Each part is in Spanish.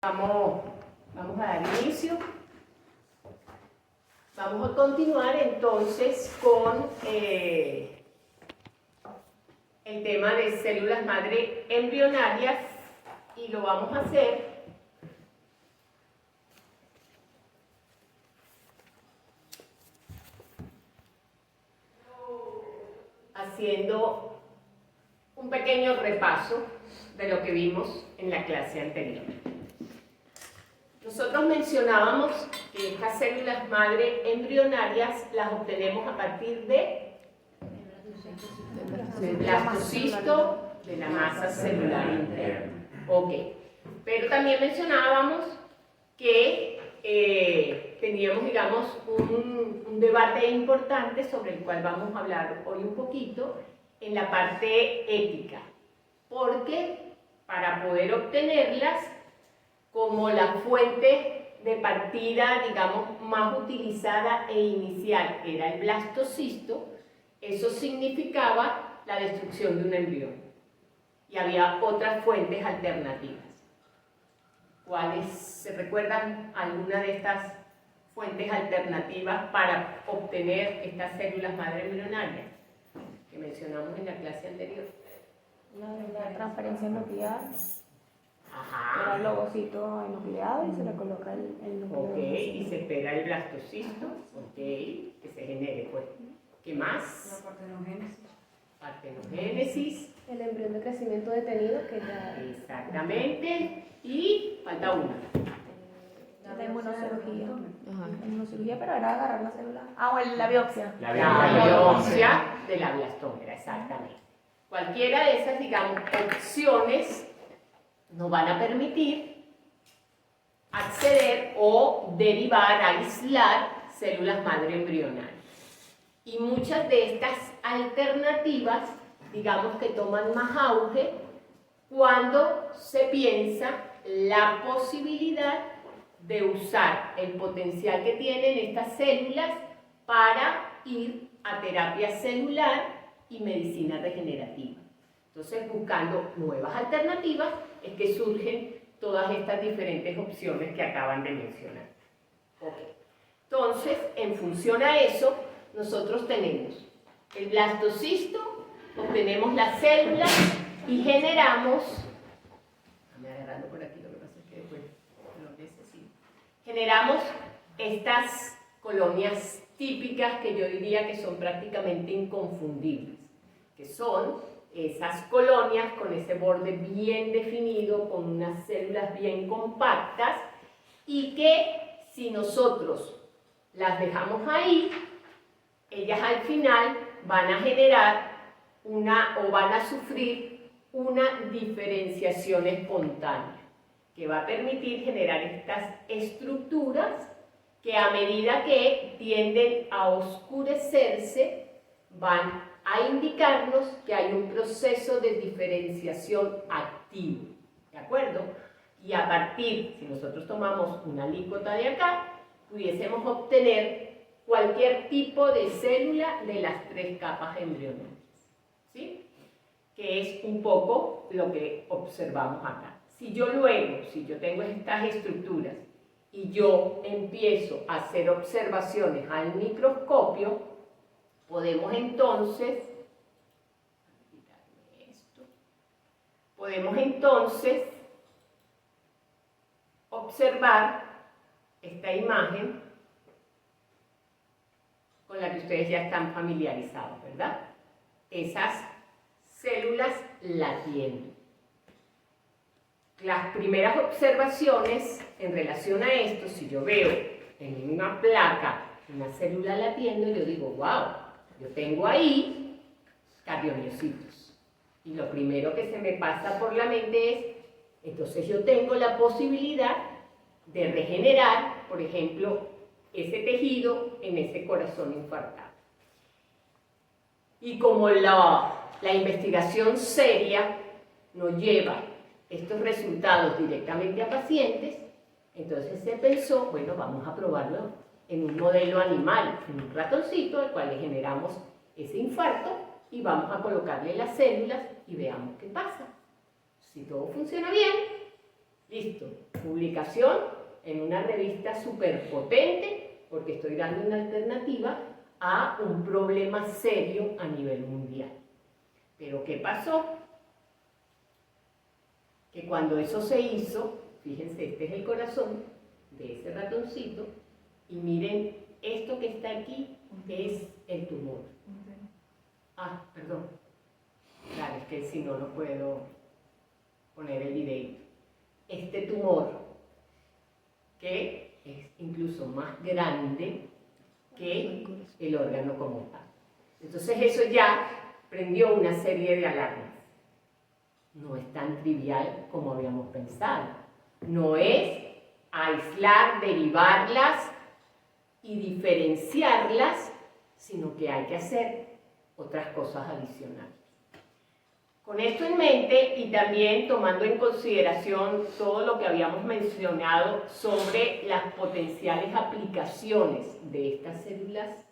Vamos a dar inicio. Vamos a continuar entonces con el tema de células madre embrionarias y lo vamos a hacer haciendo un pequeño repaso de lo que vimos en la clase anterior. Nosotros mencionábamos que estas células madre embrionarias las obtenemos a partir del blastocisto de la masa celular interna. Ok, pero también mencionábamos que teníamos, digamos, un debate importante sobre el cual vamos a hablar hoy un poquito en la parte ética, porque para poder obtenerlas, como la fuente de partida, digamos, más utilizada e inicial era el blastocisto, eso significaba la destrucción de un embrión. Y había otras fuentes alternativas. ¿Cuáles? ¿Se recuerdan alguna de estas fuentes alternativas para obtener estas células madre embrionarias que mencionamos en la clase anterior? La transferencia nuclear. Ajá. Era el ovocito enucleado y se le coloca el núcleo. Ok, y se espera el blastocisto, ok, que se genere, pues. ¿Qué más? La partenogénesis. Partenogénesis. El embrión de crecimiento detenido, que ya... Exactamente. Y falta una. La inmunocirugía. La inmunocirugía, pero era agarrar la célula. Ah, o la biopsia. La biopsia de la blastómera, exactamente. Cualquiera de esas, digamos, opciones nos van a permitir acceder o derivar, aislar células madre embrionarias. Y muchas de estas alternativas, digamos que toman más auge cuando se piensa la posibilidad de usar el potencial que tienen estas células para ir a terapia celular y medicina regenerativa. Entonces, buscando nuevas alternativas, es que surgen todas estas diferentes opciones que acaban de mencionar. Okay. Entonces, en función a eso, nosotros tenemos el blastocisto, obtenemos las células y generamos, agarrando por aquí, lo que pasa es que después lo necesito, generamos estas colonias típicas que yo diría que son prácticamente inconfundibles, que son esas colonias con ese borde bien definido, con unas células bien compactas y que si nosotros las dejamos ahí, ellas al final van a generar o van a sufrir una diferenciación espontánea que va a permitir generar estas estructuras que a medida que tienden a oscurecerse van a indicarnos que hay un proceso de diferenciación activo, ¿de acuerdo? Y a partir, si nosotros tomamos una alícuota de acá, pudiésemos obtener cualquier tipo de célula de las tres capas embrionarias, ¿sí? Que es un poco lo que observamos acá. Si yo tengo estas estructuras y yo empiezo a hacer observaciones al microscopio, podemos entonces observar esta imagen con la que ustedes ya están familiarizados, ¿verdad? Esas células latiendo. Las primeras observaciones en relación a esto, si yo veo en una placa una célula latiendo, yo digo, wow, yo tengo ahí cardiomiocitos. Y lo primero que se me pasa por la mente es, entonces yo tengo la posibilidad de regenerar, por ejemplo, ese tejido en ese corazón infartado. Y como la investigación seria nos lleva estos resultados directamente a pacientes, entonces se pensó, bueno, vamos a probarlo en un modelo animal, en un ratoncito al cual le generamos ese infarto y vamos a colocarle las células y veamos qué pasa. Si todo funciona bien, Listo, publicación en una revista súper potente, porque estoy dando una alternativa a un problema serio a nivel mundial. Pero ¿qué pasó? Que cuando eso se hizo, fíjense, este es el corazón de ese ratoncito, y miren, esto que está aquí es el tumor. Ah, perdón. Claro, es que si no, no puedo poner el videito. Este tumor, que es incluso más grande que el órgano como tal. Entonces eso ya prendió una serie de alarmas. No es tan trivial como habíamos pensado. No es aislar, derivarlas y diferenciarlas, sino que hay que hacer otras cosas adicionales. Con esto en mente y también tomando en consideración todo lo que habíamos mencionado sobre las potenciales aplicaciones de estas células,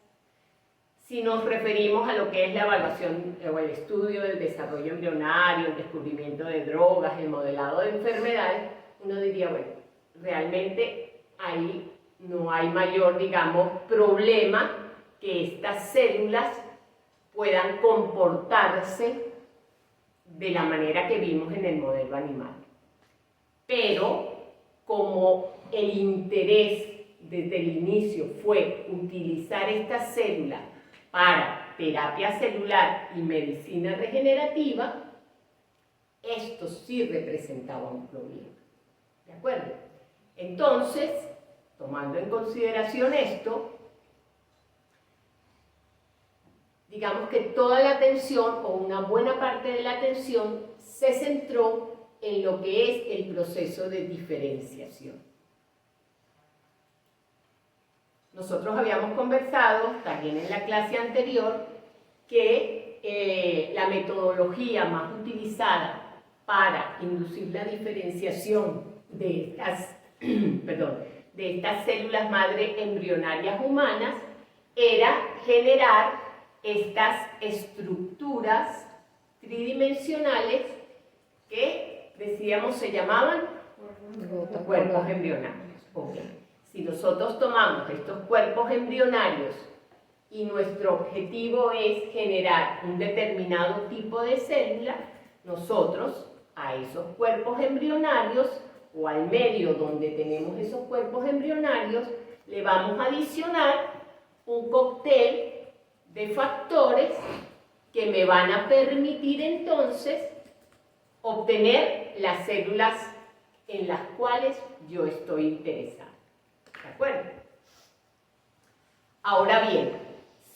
si nos referimos a lo que es la evaluación o el estudio del desarrollo embrionario, el descubrimiento de drogas, el modelado de enfermedades, uno diría, bueno, realmente ahí no hay mayor, digamos, problema que estas células puedan comportarse de la manera que vimos en el modelo animal. Pero como el interés desde el inicio fue utilizar estas células para terapia celular y medicina regenerativa, esto sí representaba un problema. ¿De acuerdo? Entonces, tomando en consideración esto, digamos que toda la atención o una buena parte de la atención se centró en lo que es el proceso de diferenciación. Nosotros habíamos conversado también en la clase anterior que la metodología más utilizada para inducir la diferenciación de estas células madre embrionarias humanas era generar estas estructuras tridimensionales que decíamos se llamaban cuerpos embrionarios. Okay. Si nosotros tomamos estos cuerpos embrionarios y nuestro objetivo es generar un determinado tipo de célula, nosotros a esos cuerpos embrionarios o al medio donde tenemos esos cuerpos embrionarios le vamos a adicionar un cóctel de factores que me van a permitir entonces obtener las células en las cuales yo estoy interesado. ¿De acuerdo? Ahora bien,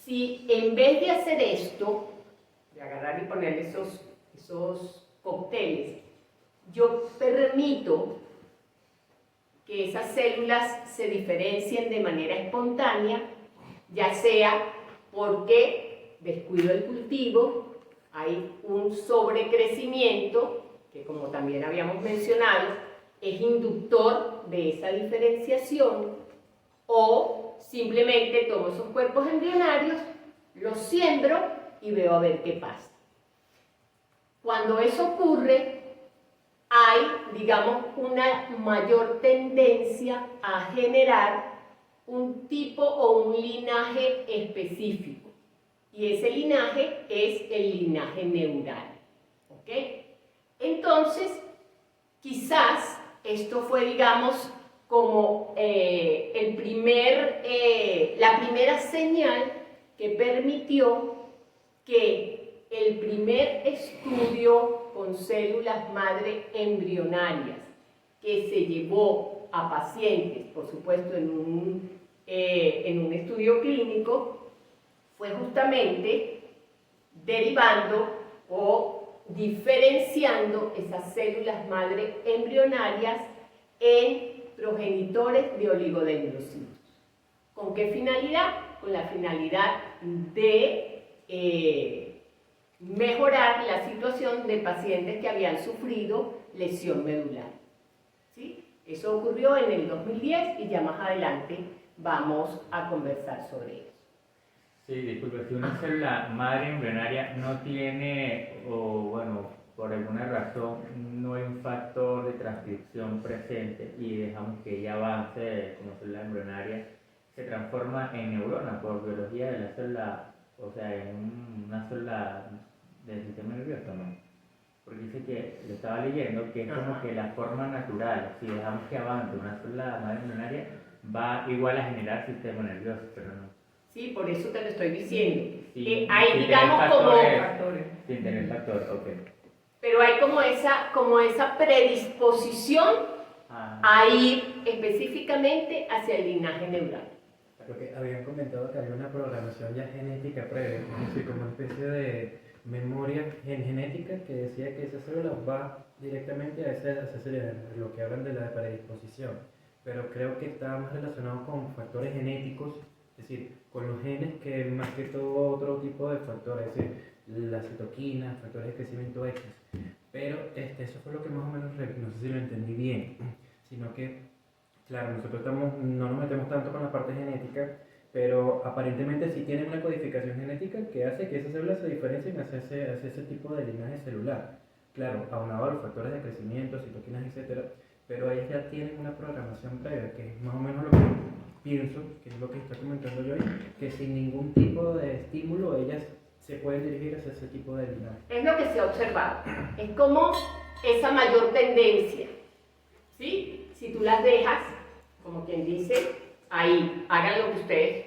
si en vez de hacer esto, de agarrar y poner esos cócteles, yo permito que esas células se diferencien de manera espontánea, ya sea porque descuido el cultivo, hay un sobrecrecimiento, que como también habíamos mencionado, es inductor de esa diferenciación, o simplemente tomo esos cuerpos embrionarios, los siembro y veo a ver qué pasa. Cuando eso ocurre, hay, digamos, una mayor tendencia a generar un tipo o un linaje específico. Y ese linaje es el linaje neural. ¿Ok? Entonces, quizás esto fue, digamos, como la primera señal que permitió que el primer estudio con células madre embrionarias que se llevó a pacientes, por supuesto en un estudio clínico, fue justamente derivando o diferenciando esas células madre embrionarias en progenitores de oligodendrocitos. ¿Con qué finalidad? Con la finalidad de mejorar la situación de pacientes que habían sufrido lesión medular. ¿Sí? Eso ocurrió en el 2010 y ya más adelante vamos a conversar sobre eso. Sí, disculpe, si una célula madre embrionaria no tiene, por alguna razón no hay un factor de transcripción presente y dejamos que ella avance como célula embrionaria, se transforma en neurona por biología de la célula, o sea, en una célula del sistema nervioso, ¿no? Porque dice que, lo estaba leyendo, que es como que la forma natural, si dejamos que avance una célula madre embrionaria, va igual a generar sistema nervioso, pero no. Sí, por eso te lo estoy diciendo. Sí, Que hay, sin digamos, tener como... factores. Sin tener factor, ok. Pero hay como esa predisposición a ir específicamente hacia el linaje neural. Lo que habían comentado que había una programación ya genética previa, es decir, como una especie de memoria genética que decía que esa célula va directamente a ese cerebro, lo que hablan de la predisposición. Pero creo que está más relacionado con factores genéticos, es decir, con los genes que más que todo otro tipo de factores, es decir, la citoquina, factores de crecimiento X. Pero eso fue lo que más o menos, no sé si lo entendí bien, sino que, claro, nosotros no nos metemos tanto con la parte genética, pero aparentemente sí tienen una codificación genética que hace que esas células se diferencien hacia ese tipo de linaje celular. Claro, aunado a los factores de crecimiento, citoquinas, etc. Pero ellas ya tienen una programación previa, que es más o menos lo que pienso, que es lo que está comentando yo, que sin ningún tipo de estímulo ellas se pueden dirigir hacia ese tipo de linaje. Es lo que se ha observado. Es como esa mayor tendencia. ¿Sí? Si tú las dejas, como quien dice, ahí, hagan lo que ustedes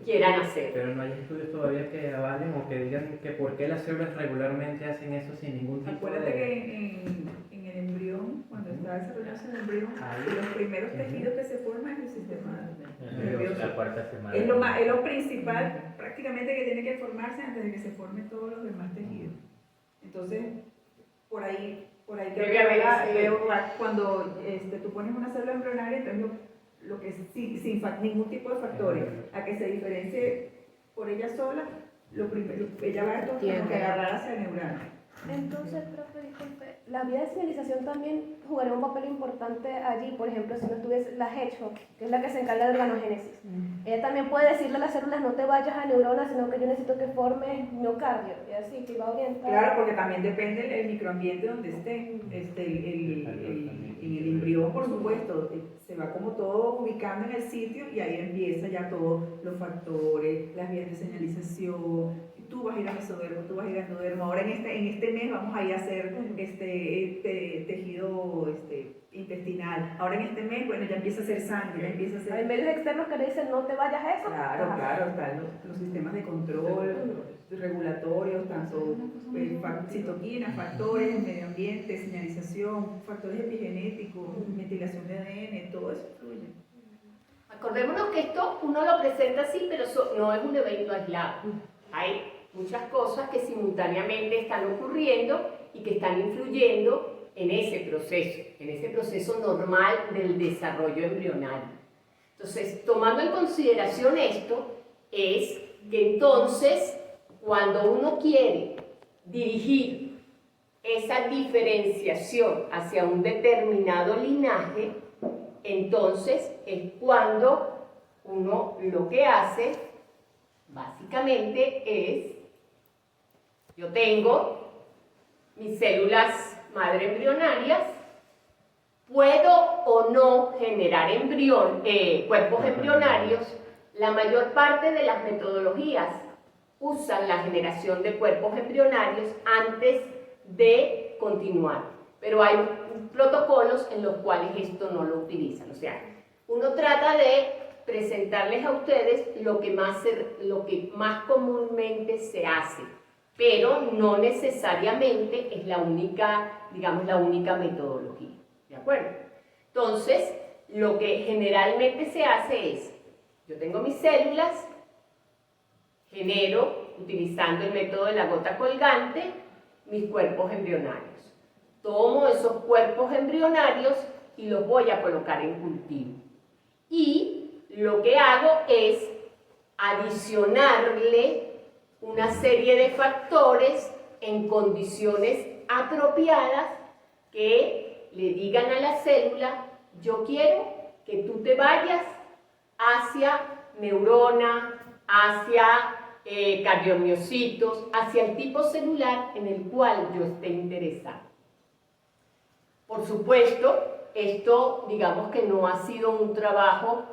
quieran hacer. Pero no hay estudios todavía que avalen o que digan que por qué las células regularmente hacen eso sin ningún tipo Acuérdate de... que en el embrión, cuando está desarrollándose el embrión, los primeros tejidos que se forman es el sistema nervioso. La cuarta semana. Es lo principal prácticamente que tiene que formarse antes de que se formen todos los demás tejidos. Entonces, por ahí veo cuando tú pones una célula embrionaria, entonces lo que sin ningún tipo de factores, a que se diferencie por ella sola, lo primero, ella va a que agarrar hacia el neurona. Entonces, profe, disculpe, la vía de señalización también jugaría un papel importante allí. Por ejemplo, si no estuviese la Hedgehog, que es la que se encarga de organogénesis, ella también puede decirle a las células: no te vayas a neuronas, sino que yo necesito que formes miocardio, y así, que va a orientar. Claro, porque también depende el microambiente donde esté. En el embrión, por supuesto, se va como todo ubicando en el sitio y ahí empieza ya todos los factores, las vías de señalización. Tú vas a ir a mesodermo, tú vas a ir a endodermo. Ahora en este mes vamos a ir a hacer tejido intestinal. Ahora en este mes, bueno, ya empieza a hacer sangre, ya empieza a hacer... Hay medios externos que le dicen: no te vayas a eso. Claro, están los sistemas de control regulatorios, tanto citoquinas, factores, medio ambiente, señalización, factores epigenéticos, metilación de ADN, todo eso influye. Acordémonos que esto uno lo presenta así, pero no es un evento aislado. Hay muchas cosas que simultáneamente están ocurriendo y que están influyendo en ese proceso normal del desarrollo embrionario. Entonces, tomando en consideración esto, es que entonces, cuando uno quiere dirigir esa diferenciación hacia un determinado linaje, entonces es cuando uno lo que hace básicamente es: yo tengo mis células madre embrionarias, puedo o no generar cuerpos embrionarios. La mayor parte de las metodologías usan la generación de cuerpos embrionarios antes de continuar, pero hay protocolos en los cuales esto no lo utilizan. O sea, uno trata de presentarles a ustedes lo que más comúnmente se hace, pero no necesariamente es la única metodología, ¿de acuerdo? Entonces, lo que generalmente se hace es: yo tengo mis células, genero, utilizando el método de la gota colgante, mis cuerpos embrionarios. Tomo esos cuerpos embrionarios y los voy a colocar en cultivo. Y lo que hago es adicionarle una serie de factores en condiciones apropiadas que le digan a la célula: yo quiero que tú te vayas hacia neurona, hacia cardiomiocitos, hacia el tipo celular en el cual yo esté interesado. Por supuesto, esto digamos que no ha sido un trabajo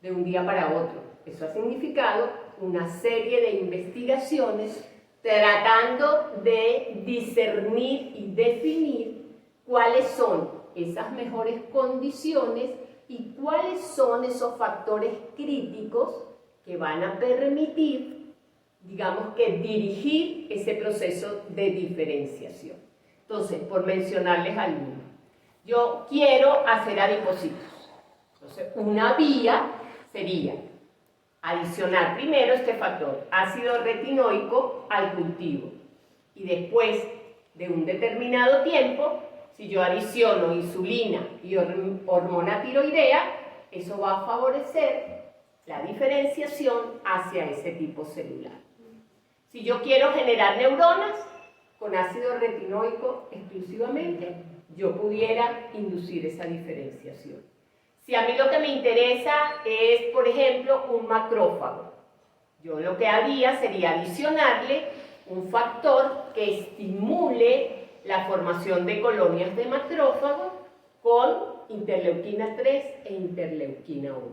de un día para otro. Eso ha significado una serie de investigaciones tratando de discernir y definir cuáles son esas mejores condiciones y cuáles son esos factores críticos que van a permitir, digamos que dirigir ese proceso de diferenciación. Entonces, por mencionarles algunos, yo quiero hacer adipocitos. Entonces, una vía sería adicionar primero este factor ácido retinoico al cultivo y después de un determinado tiempo, si yo adiciono insulina y hormona tiroidea, eso va a favorecer la diferenciación hacia ese tipo celular. Si yo quiero generar neuronas con ácido retinoico exclusivamente, yo pudiera inducir esa diferenciación. Si a mí lo que me interesa es, por ejemplo, un macrófago, yo lo que haría sería adicionarle un factor que estimule la formación de colonias de macrófagos con interleuquina 3 e interleuquina 1.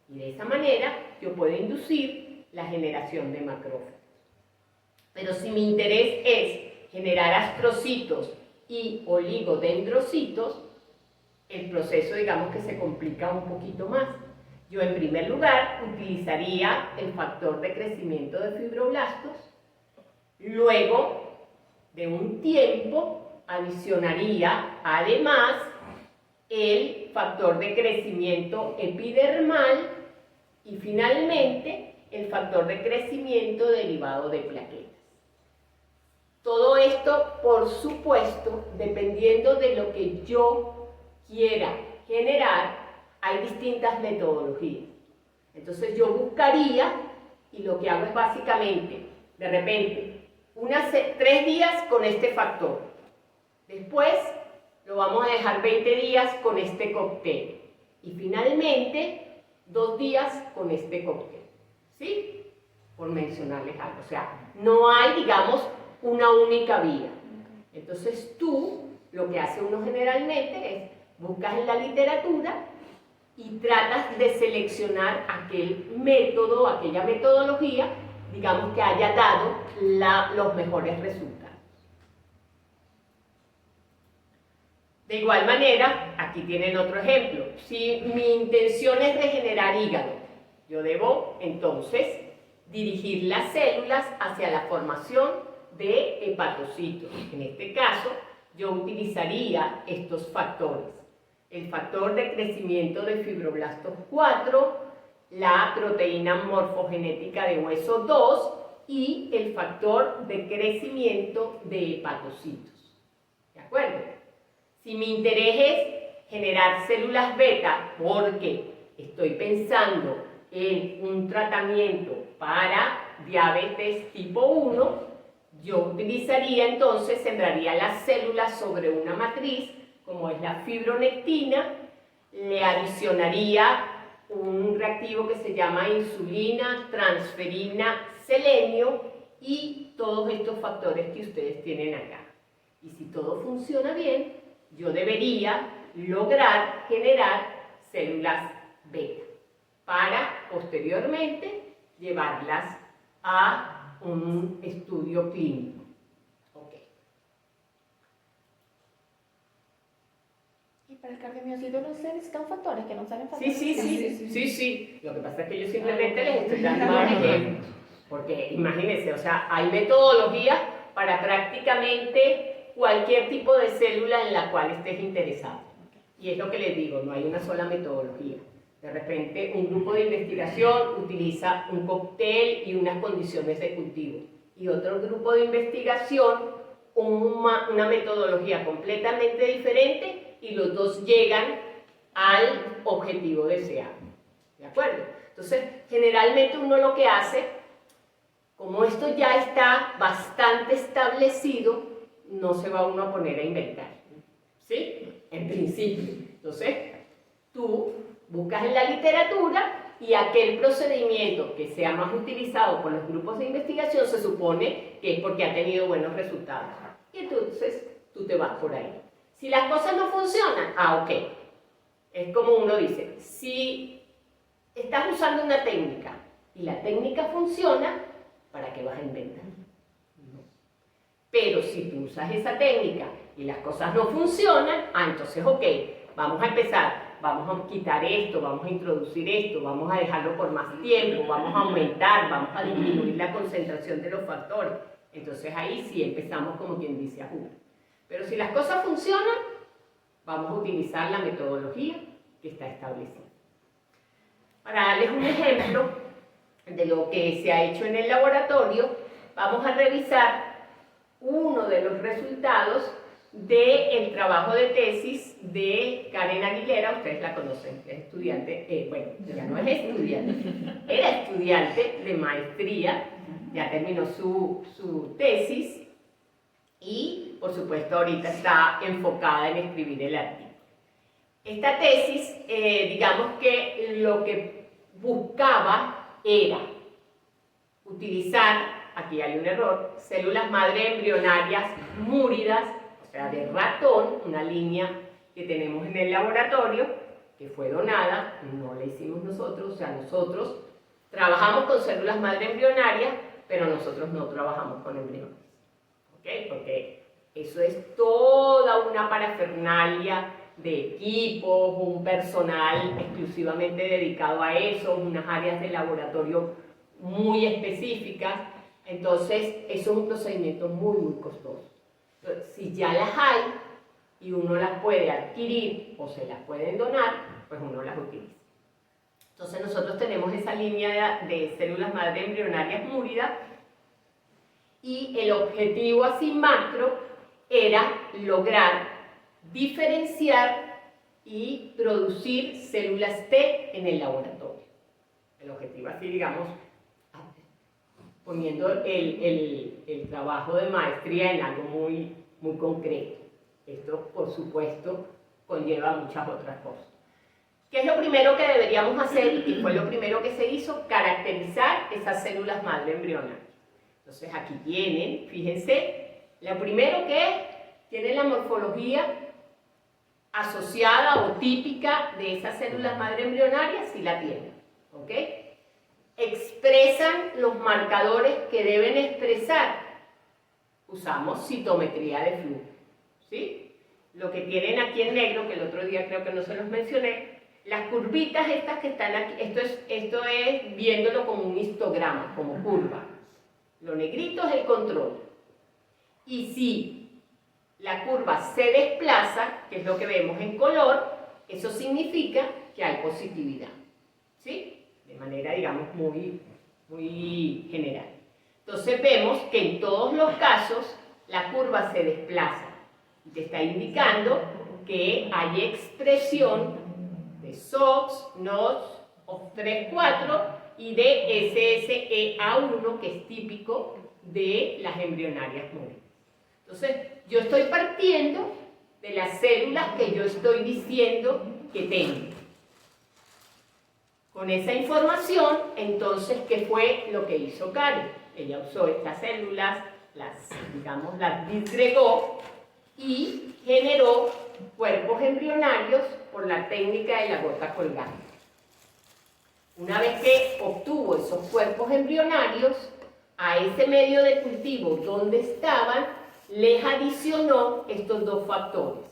Y de esa manera yo puedo inducir la generación de macrófagos. Pero si mi interés es generar astrocitos y oligodendrocitos, el proceso digamos que se complica un poquito más. Yo en primer lugar utilizaría el factor de crecimiento de fibroblastos, luego de un tiempo adicionaría además el factor de crecimiento epidermal y finalmente el factor de crecimiento derivado de plaquetas. Todo esto, por supuesto, dependiendo de lo que yo quiera generar, hay distintas metodologías. Entonces yo buscaría, y lo que hago es básicamente, de repente, 3 días con este factor. Después lo vamos a dejar 20 días con este cóctel. Y finalmente, 2 días con este cóctel. ¿Sí? Por mencionarles algo. O sea, no hay, digamos, una única vía. Entonces tú, lo que hace uno generalmente es, buscas en la literatura y tratas de seleccionar aquel método, aquella metodología, digamos que haya dado los mejores resultados. De igual manera, aquí tienen otro ejemplo. Si mi intención es regenerar hígado, yo debo entonces dirigir las células hacia la formación de hepatocitos. En este caso, yo utilizaría estos factores. El factor de crecimiento de fibroblastos 4, la proteína morfogenética de hueso 2 y el factor de crecimiento de hepatocitos. ¿De acuerdo? Si mi interés es generar células beta porque estoy pensando en un tratamiento para diabetes tipo 1, yo utilizaría entonces, sembraría las células sobre una matriz, como es la fibronectina, le adicionaría un reactivo que se llama insulina, transferina, selenio y todos estos factores que ustedes tienen acá. Y si todo funciona bien, yo debería lograr generar células beta para posteriormente llevarlas a un estudio clínico. Okay. Y para el cardiomiocito no se necesitan factores, que no salen factores. Sí. Lo que pasa es que yo simplemente les estoy dando más ejemplos. Porque imagínense, o sea, hay metodologías para prácticamente cualquier tipo de célula en la cual estés interesado. Y es lo que les digo, no hay una sola metodología. De repente, un grupo de investigación utiliza un cóctel y unas condiciones de cultivo. Y otro grupo de investigación, una metodología completamente diferente y los dos llegan al objetivo deseado. ¿De acuerdo? Entonces, generalmente uno lo que hace, como esto ya está bastante establecido, no se va uno a poner a inventar. ¿Sí? En principio. Entonces, tú buscas en la literatura y aquel procedimiento que sea más utilizado por los grupos de investigación se supone que es porque ha tenido buenos resultados. Y entonces tú te vas por ahí. Si las cosas no funcionan, ok. Es como uno dice, si estás usando una técnica y la técnica funciona, ¿para qué vas a inventar? No. Pero si tú usas esa técnica y las cosas no funcionan, entonces ok, vamos a empezar, vamos a quitar esto, vamos a introducir esto, vamos a dejarlo por más tiempo, vamos a aumentar, vamos a disminuir la concentración de los factores. Entonces ahí sí empezamos como quien dice a jugar. Pero si las cosas funcionan, vamos a utilizar la metodología que está establecida. Para darles un ejemplo de lo que se ha hecho en el laboratorio, vamos a revisar uno de los resultados del trabajo de tesis de Karen Aguilera. Ustedes la conocen, es estudiante, bueno, ya no es estudiante, era estudiante de maestría, ya terminó su tesis y, por supuesto, ahorita está enfocada en escribir el artículo. Esta tesis, digamos que lo que buscaba era utilizar, aquí hay un error, células madre embrionarias múridas, o sea, de ratón, una línea que tenemos en el laboratorio, que fue donada, no la hicimos nosotros, o sea, nosotros trabajamos con células madre embrionarias, pero nosotros no trabajamos con embriones, ¿ok? Porque eso es toda una parafernalia de equipos, un personal exclusivamente dedicado a eso, unas áreas de laboratorio muy específicas. Entonces, eso es un procedimiento muy costoso. Entonces, si ya las hay y uno las puede adquirir o se las pueden donar, pues uno las utiliza. Entonces, nosotros tenemos esa línea de células madre embrionarias múridas y el objetivo así macro era lograr diferenciar y producir células T en el laboratorio. El objetivo así, digamos, poniendo el trabajo de maestría en algo muy concreto. Esto, por supuesto, conlleva muchas otras cosas. ¿Qué es lo primero que deberíamos hacer y qué fue lo primero que se hizo? Caracterizar esas células madre embrionarias. Entonces, aquí tienen, fíjense, lo primero que tiene la morfología asociada o típica de esas células madre embrionarias, sí la tienen, ¿ok? Expresan los marcadores que deben expresar. Usamos citometría de flujo, ¿sí? Lo que tienen aquí en negro, que el otro día creo que no se los mencioné, las curvitas estas que están aquí, esto es viéndolo como un histograma, como curva. Lo negrito es el control. Y si la curva se desplaza, que es lo que vemos en color, eso significa que hay positividad, ¿sí? De manera, digamos, muy general. Entonces vemos que en todos los casos la curva se desplaza y te está indicando que hay expresión de SOX, NOX, OF3-4 y de SSEA1, que es típico de las embrionarias múltiples. Entonces, yo estoy partiendo de las células que yo estoy diciendo que tengo. Con esa información, entonces, ¿qué fue lo que hizo Karen? Ella usó estas células, las disgregó y generó cuerpos embrionarios por la técnica de la gota colgante. Una vez que obtuvo esos cuerpos embrionarios, a ese medio de cultivo donde estaban, les adicionó estos dos factores.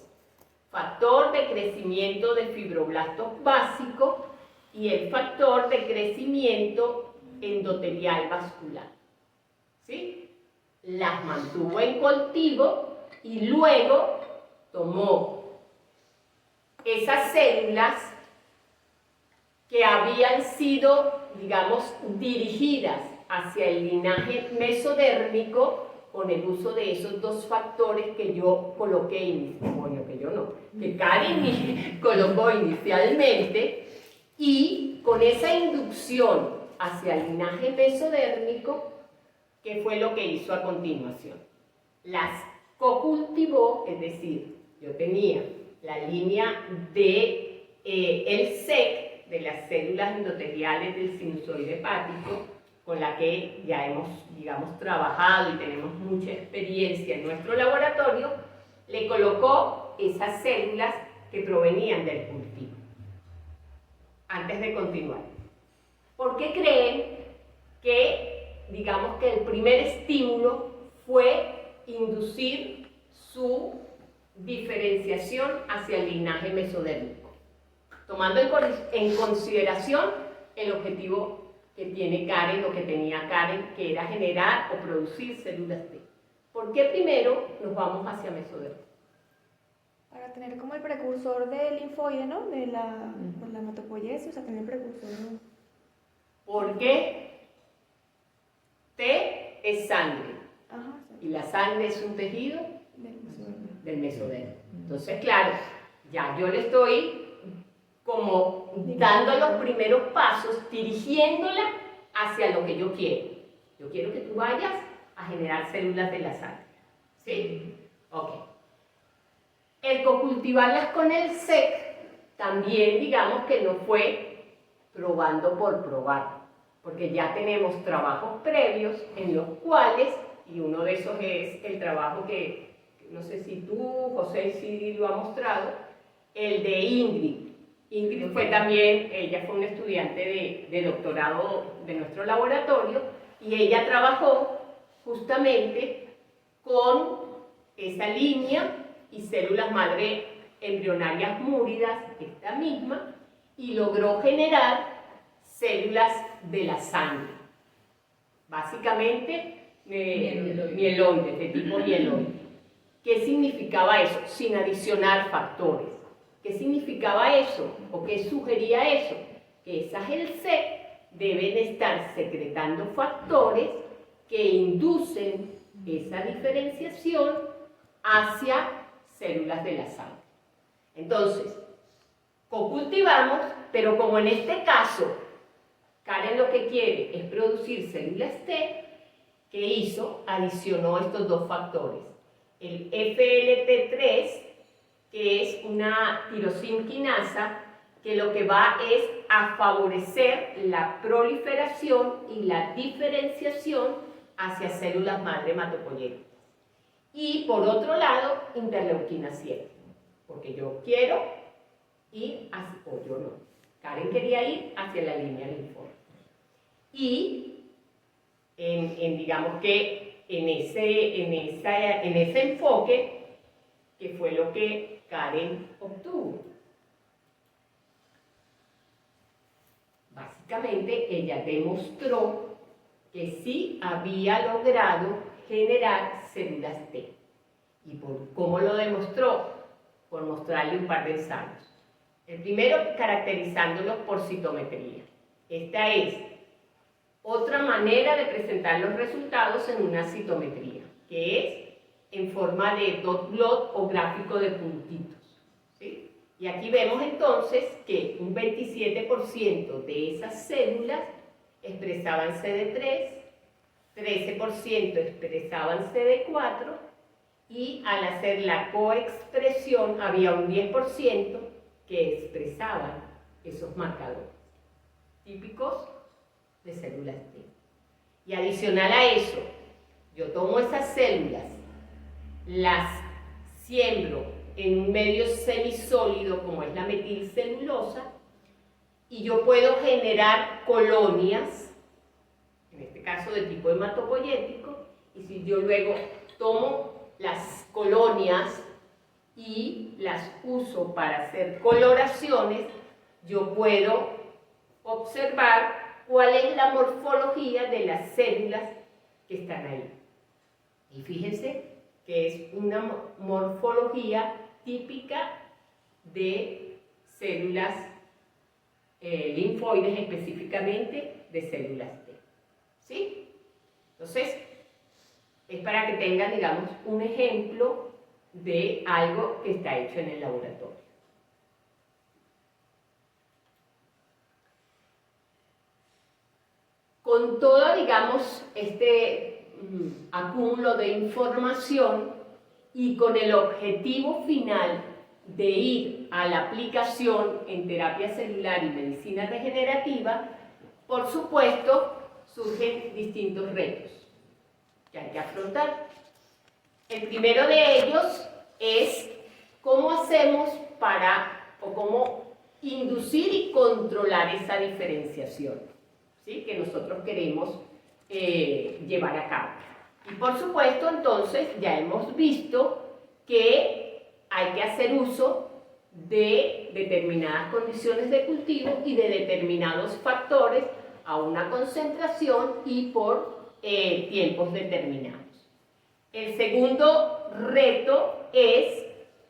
Factor de crecimiento de fibroblastos básicos y el factor de crecimiento endotelial vascular. ¿Sí? Las mantuvo en cultivo y luego tomó esas células que habían sido, digamos, dirigidas hacia el linaje mesodérmico con el uso de esos dos factores que yo coloqué, que Karen colocó inicialmente, y con esa inducción hacia el linaje mesodérmico, ¿qué fue lo que hizo a continuación? Las cocultivó, es decir, yo tenía la línea de el SEC de las células endoteliales del sinusoide hepático, con la que ya hemos, digamos, trabajado y tenemos mucha experiencia en nuestro laboratorio, le colocó esas células que provenían del cultivo. Antes de continuar, ¿por qué creen que, digamos, que el primer estímulo fue inducir su diferenciación hacia el linaje mesodérmico, tomando en consideración el objetivo que tiene Karen o que tenía Karen, que era generar o producir células T? ¿Por qué primero nos vamos hacia mesodérmico? Para tener como el precursor del linfoide, ¿no? De la hematopoiesis, o sea, tener precursor, ¿no? Porque T es sangre Ajá, y la sangre es un tejido del mesodermo. del mesodermo. Entonces, claro, ya yo le estoy como dando los primeros pasos, dirigiéndola hacia lo que yo quiero. Yo quiero que tú vayas a generar células de la sangre. ¿Sí? Ok. El cocultivarlas con el SEC también, digamos que no fue probando por probar, porque ya tenemos trabajos previos en los cuales, y uno de esos es el trabajo que no sé si tú, José, sí lo ha mostrado, el de Ingrid. Ingrid fue también, ella fue una estudiante de doctorado de nuestro laboratorio, y ella trabajó justamente con esa línea y células madre embrionarias múridas, esta misma, y logró generar células de la sangre. Básicamente, mieloides, de tipo mieloide. ¿Qué significaba eso? Sin adicionar factores. ¿Qué significaba eso? ¿O qué sugería eso? Que esas ELSEC deben estar secretando factores que inducen esa diferenciación hacia células de la sangre. Entonces, cocultivamos, pero como en este caso Karen lo que quiere es producir células T, ¿qué hizo? Adicionó estos dos factores. El FLT3, que es una tirosinquinasa, que lo que va es a favorecer la proliferación y la diferenciación hacia células madre hematopoyéticas. Y por otro lado, interleuquina 7, porque yo quiero ir hacia, o yo no, Karen quería ir hacia la línea linfóide. Y digamos que en ese enfoque, que fue lo que Karen obtuvo. Básicamente, ella demostró que sí había logrado generar células T. ¿Y cómo lo demostró? Por mostrarle un par de ensayos. El primero, caracterizándolos por citometría. Esta es otra manera de presentar los resultados en una citometría, que es en forma de dot plot o gráfico de puntitos, ¿sí? Y aquí vemos entonces que un 27% de esas células expresaban CD3, 13% expresaban CD4 y al hacer la coexpresión había un 10% que expresaban esos marcadores típicos de células T. Y adicional a eso, yo tomo esas células, las siembro en un medio semisólido como es la metilcelulosa y yo puedo generar colonias, en este caso de tipo hematopoyético, y si yo luego tomo las colonias y las uso para hacer coloraciones, yo puedo observar cuál es la morfología de las células que están ahí. Y fíjense que es una morfología típica de células linfoides, específicamente de células T. ¿Sí? Entonces, es para que tengan, digamos, un ejemplo de algo que está hecho en el laboratorio. Con todo, digamos, este acúmulo de información y con el objetivo final de ir a la aplicación en terapia celular y medicina regenerativa, por supuesto, surgen distintos retos que hay que afrontar. El primero de ellos es cómo hacemos o cómo inducir y controlar esa diferenciación, ¿sí?, que nosotros queremos llevar a cabo. Y por supuesto, entonces, ya hemos visto que hay que hacer uso de determinadas condiciones de cultivo y de determinados factores a una concentración y por tiempos determinados. El segundo reto es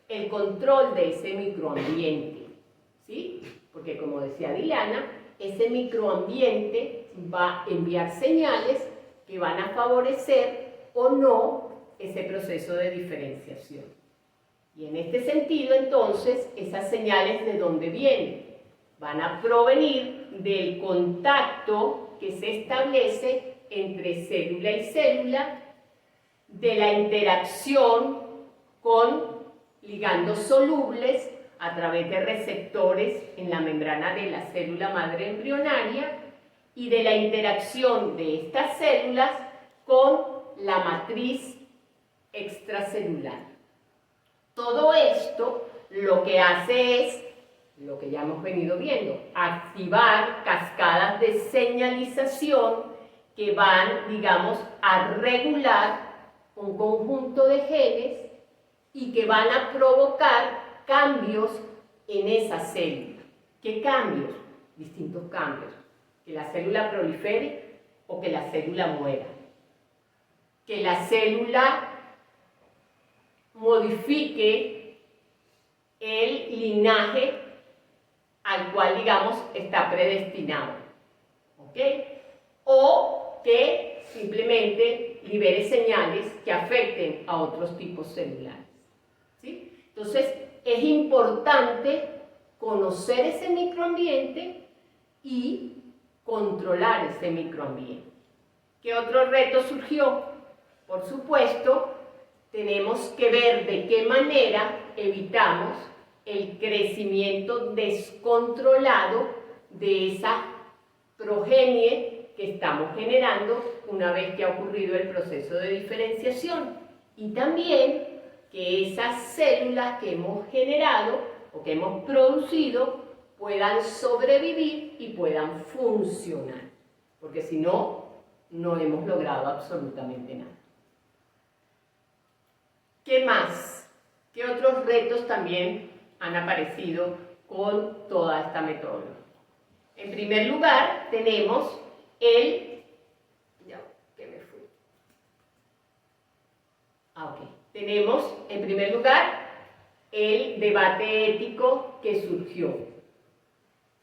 el control de ese microambiente, ¿sí? Porque como decía Diana, ese microambiente va a enviar señales que van a favorecer o no ese proceso de diferenciación. Y en este sentido, entonces, esas señales, ¿de dónde vienen? Van a provenir del contacto que se establece entre célula y célula, de la interacción con ligandos solubles a través de receptores en la membrana de la célula madre embrionaria y de la interacción de estas células con la matriz extracelular. Todo esto lo que hace es, lo que ya hemos venido viendo, activar cascadas de señalización que van, digamos, a regular un conjunto de genes y que van a provocar cambios en esa célula. ¿Qué cambios? Distintos cambios. Que la célula prolifere o que la célula muera. Que la célula modifique el linaje al cual, digamos, está predestinado. ¿Ok? O que simplemente libere señales que afecten a otros tipos celulares. ¿Sí? Entonces, es importante conocer ese microambiente y controlar ese microambiente. ¿Qué otro reto surgió? Por supuesto, tenemos que ver de qué manera evitamos el crecimiento descontrolado de esa progenie que estamos generando una vez que ha ocurrido el proceso de diferenciación, y también que esas células que hemos generado o que hemos producido puedan sobrevivir y puedan funcionar, porque si no, no hemos logrado absolutamente nada. ¿Qué más? ¿Qué otros retos también han aparecido con toda esta metodología? En primer lugar, tenemos Tenemos, en primer lugar, el debate ético que surgió,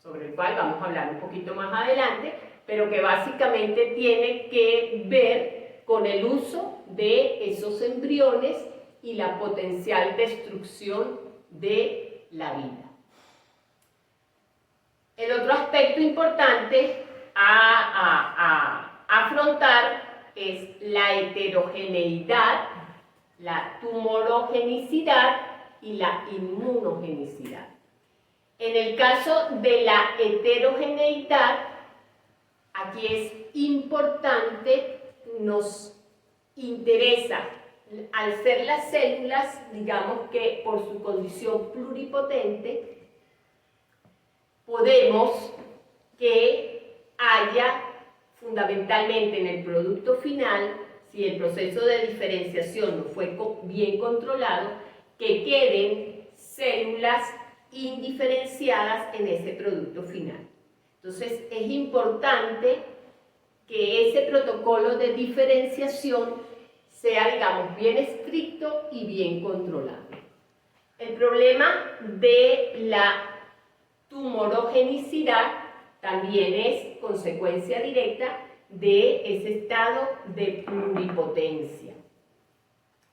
sobre el cual vamos a hablar un poquito más adelante, pero que básicamente tiene que ver con el uso de esos embriones y la potencial destrucción de la vida. El otro aspecto importante a afrontar es la heterogeneidad, la tumorogenicidad y la inmunogenicidad. En el caso de la heterogeneidad, aquí es importante, nos interesa, al ser las células, digamos que por su condición pluripotente, podemos que haya fundamentalmente en el producto final, si el proceso de diferenciación no fue bien controlado, que queden células indiferenciadas en ese producto final. Entonces es importante que ese protocolo de diferenciación sea, digamos, bien estricto y bien controlado. El problema de la tumorogenicidad también es consecuencia directa de ese estado de pluripotencia.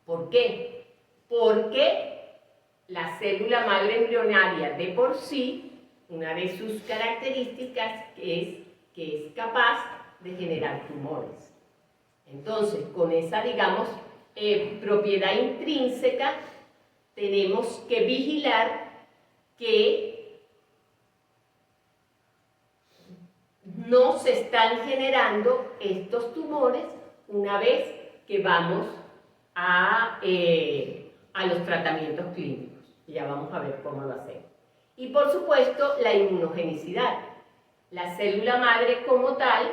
¿Por qué? Porque la célula madre embrionaria de por sí, una de sus características es que es capaz de generar tumores. Entonces, con esa, digamos, propiedad intrínseca, tenemos que vigilar que no se están generando estos tumores una vez que vamos a los tratamientos clínicos. Ya vamos a ver cómo lo hacemos. Y por supuesto, la inmunogenicidad. La célula madre como tal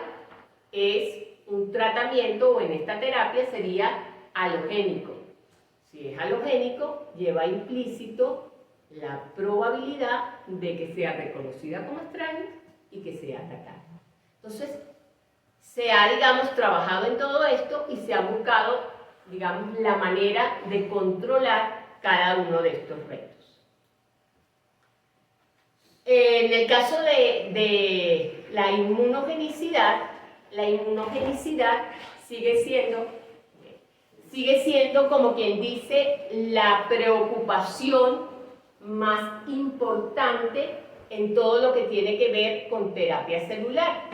es un tratamiento, o en esta terapia sería halogénico. Si es halogénico, lleva implícito la probabilidad de que sea reconocida como extraña y que sea atacada. Entonces, se ha, digamos, trabajado en todo esto y se ha buscado, digamos, la manera de controlar cada uno de estos retos. En el caso de la inmunogenicidad sigue siendo, como quien dice, la preocupación más importante en todo lo que tiene que ver con terapia celular,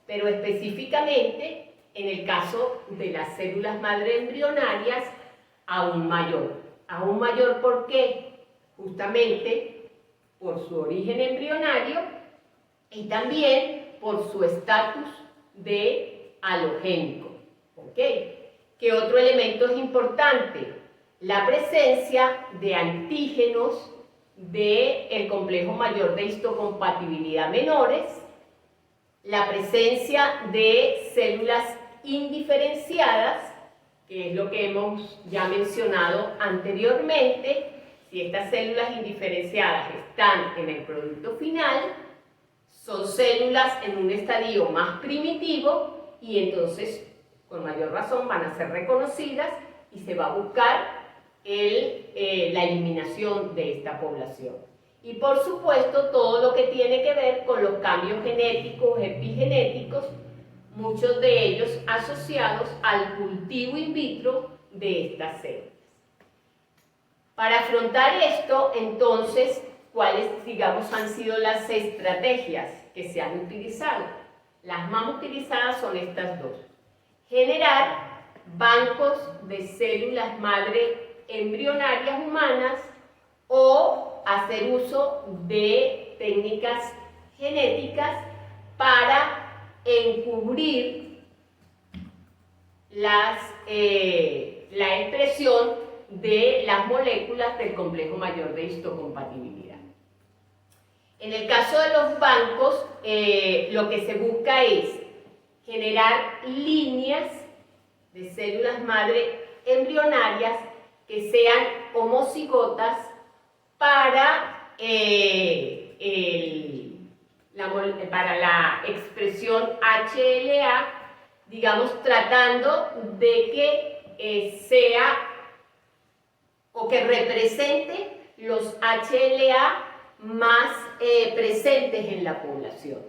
pero específicamente en el caso de las células madre embrionarias, aún mayor. Aún mayor, ¿por qué? Justamente por su origen embrionario y también por su estatus de halogénico. ¿Ok? ¿Qué otro elemento es importante? La presencia de antígenos del complejo mayor de histocompatibilidad menores, la presencia de células indiferenciadas, que es lo que hemos ya mencionado anteriormente. Si estas células indiferenciadas están en el producto final, son células en un estadio más primitivo y entonces con mayor razón van a ser reconocidas y se va a buscar la eliminación de esta población. Y por supuesto todo lo que tiene que ver con los cambios genéticos, epigenéticos, muchos de ellos asociados al cultivo in vitro de estas células. Para afrontar esto, entonces, ¿cuáles, digamos, han sido las estrategias que se han utilizado? Las más utilizadas son estas dos. Generar bancos de células madre embrionarias humanas o hacer uso de técnicas genéticas para encubrir la expresión de las moléculas del complejo mayor de histocompatibilidad. En el caso de los bancos, lo que se busca es generar líneas de células madre embrionarias que sean homocigotas para la expresión HLA, digamos, tratando de que sea o que represente los HLA más presentes en la población.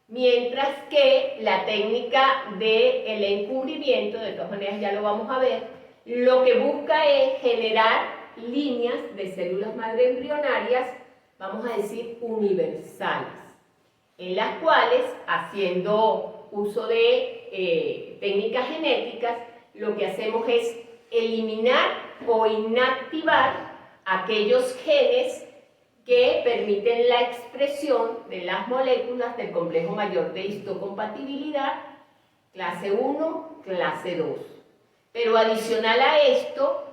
Mientras que la técnica del encubrimiento, de todas maneras ya lo vamos a ver, lo que busca es generar líneas de células madre embrionarias, vamos a decir, universales, en las cuales, haciendo uso de técnicas genéticas, lo que hacemos es eliminar o inactivar aquellos genes que permiten la expresión de las moléculas del complejo mayor de histocompatibilidad, clase 1, clase 2. Pero adicional a esto,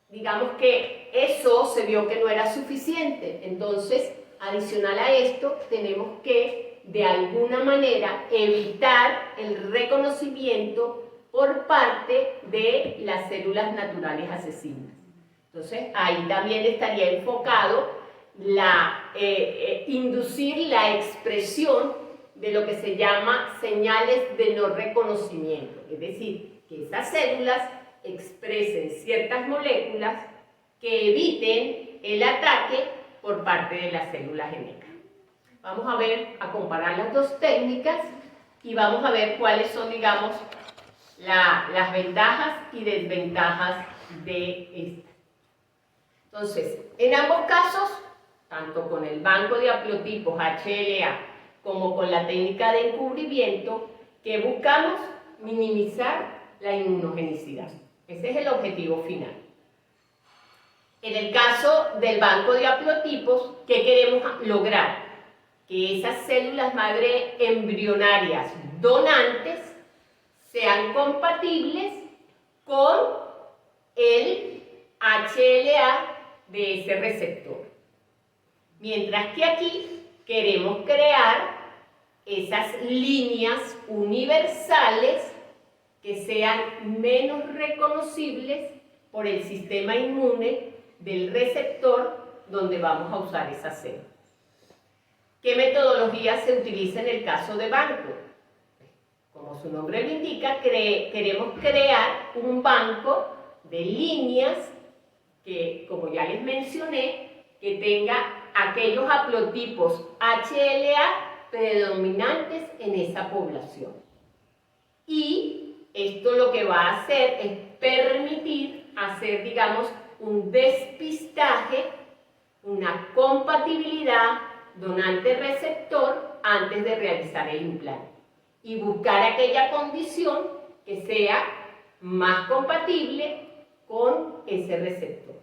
digamos que eso se vio que no era suficiente. Entonces, adicional a esto, tenemos que, de alguna manera, evitar el reconocimiento por parte de las células naturales asesinas. Entonces, ahí también estaría enfocado inducir la expresión de lo que se llama señales de no reconocimiento, es decir, que esas células expresen ciertas moléculas que eviten el ataque por parte de las células genéticas. Vamos a comparar las dos técnicas y vamos a ver cuáles son, digamos, las ventajas y desventajas de esta. Entonces, en ambos casos, tanto con el banco de haplotipos HLA como con la técnica de encubrimiento, que buscamos minimizar la inmunogenicidad. Ese es el objetivo final. En el caso del banco de haplotipos, ¿qué queremos lograr? Que esas células madre embrionarias donantes sean compatibles con el HLA de ese receptor. Mientras que aquí queremos crear esas líneas universales que sean menos reconocibles por el sistema inmune del receptor donde vamos a usar esas células. ¿Qué metodología se utiliza en el caso de banco? Como su nombre lo indica, queremos crear un banco de líneas que, como ya les mencioné, que tenga aquellos haplotipos HLA predominantes en esa población. Y esto lo que va a hacer es permitir hacer, digamos, un despistaje, una compatibilidad donante-receptor antes de realizar el implante y buscar aquella condición que sea más compatible con ese receptor.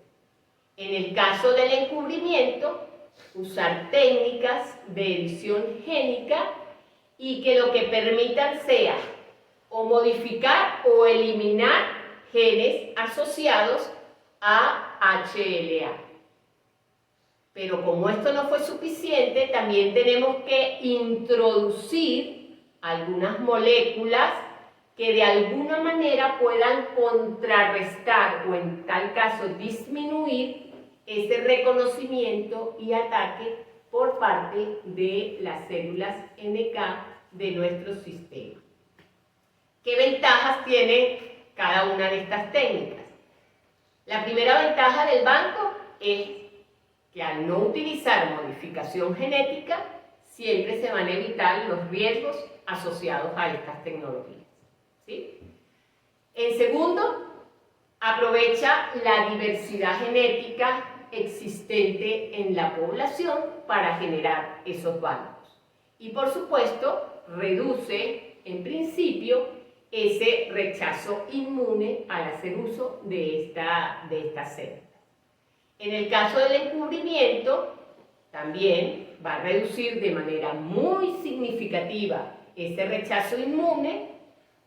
En el caso del encubrimiento, usar técnicas de edición génica y que lo que permitan sea o modificar o eliminar genes asociados a HLA. Pero como esto no fue suficiente, también tenemos que introducir algunas moléculas que de alguna manera puedan contrarrestar o en tal caso disminuir ese reconocimiento y ataque por parte de las células NK de nuestro sistema. ¿Qué ventajas tiene cada una de estas técnicas? La primera ventaja del banco es que al no utilizar modificación genética, siempre se van a evitar los riesgos asociados a estas tecnologías. ¿Sí? En segundo, aprovecha la diversidad genética existente en la población para generar esos bancos. Y por supuesto, reduce en principio ese rechazo inmune al hacer uso de estas células. En el caso del encubrimiento, también va a reducir de manera muy significativa ese rechazo inmune.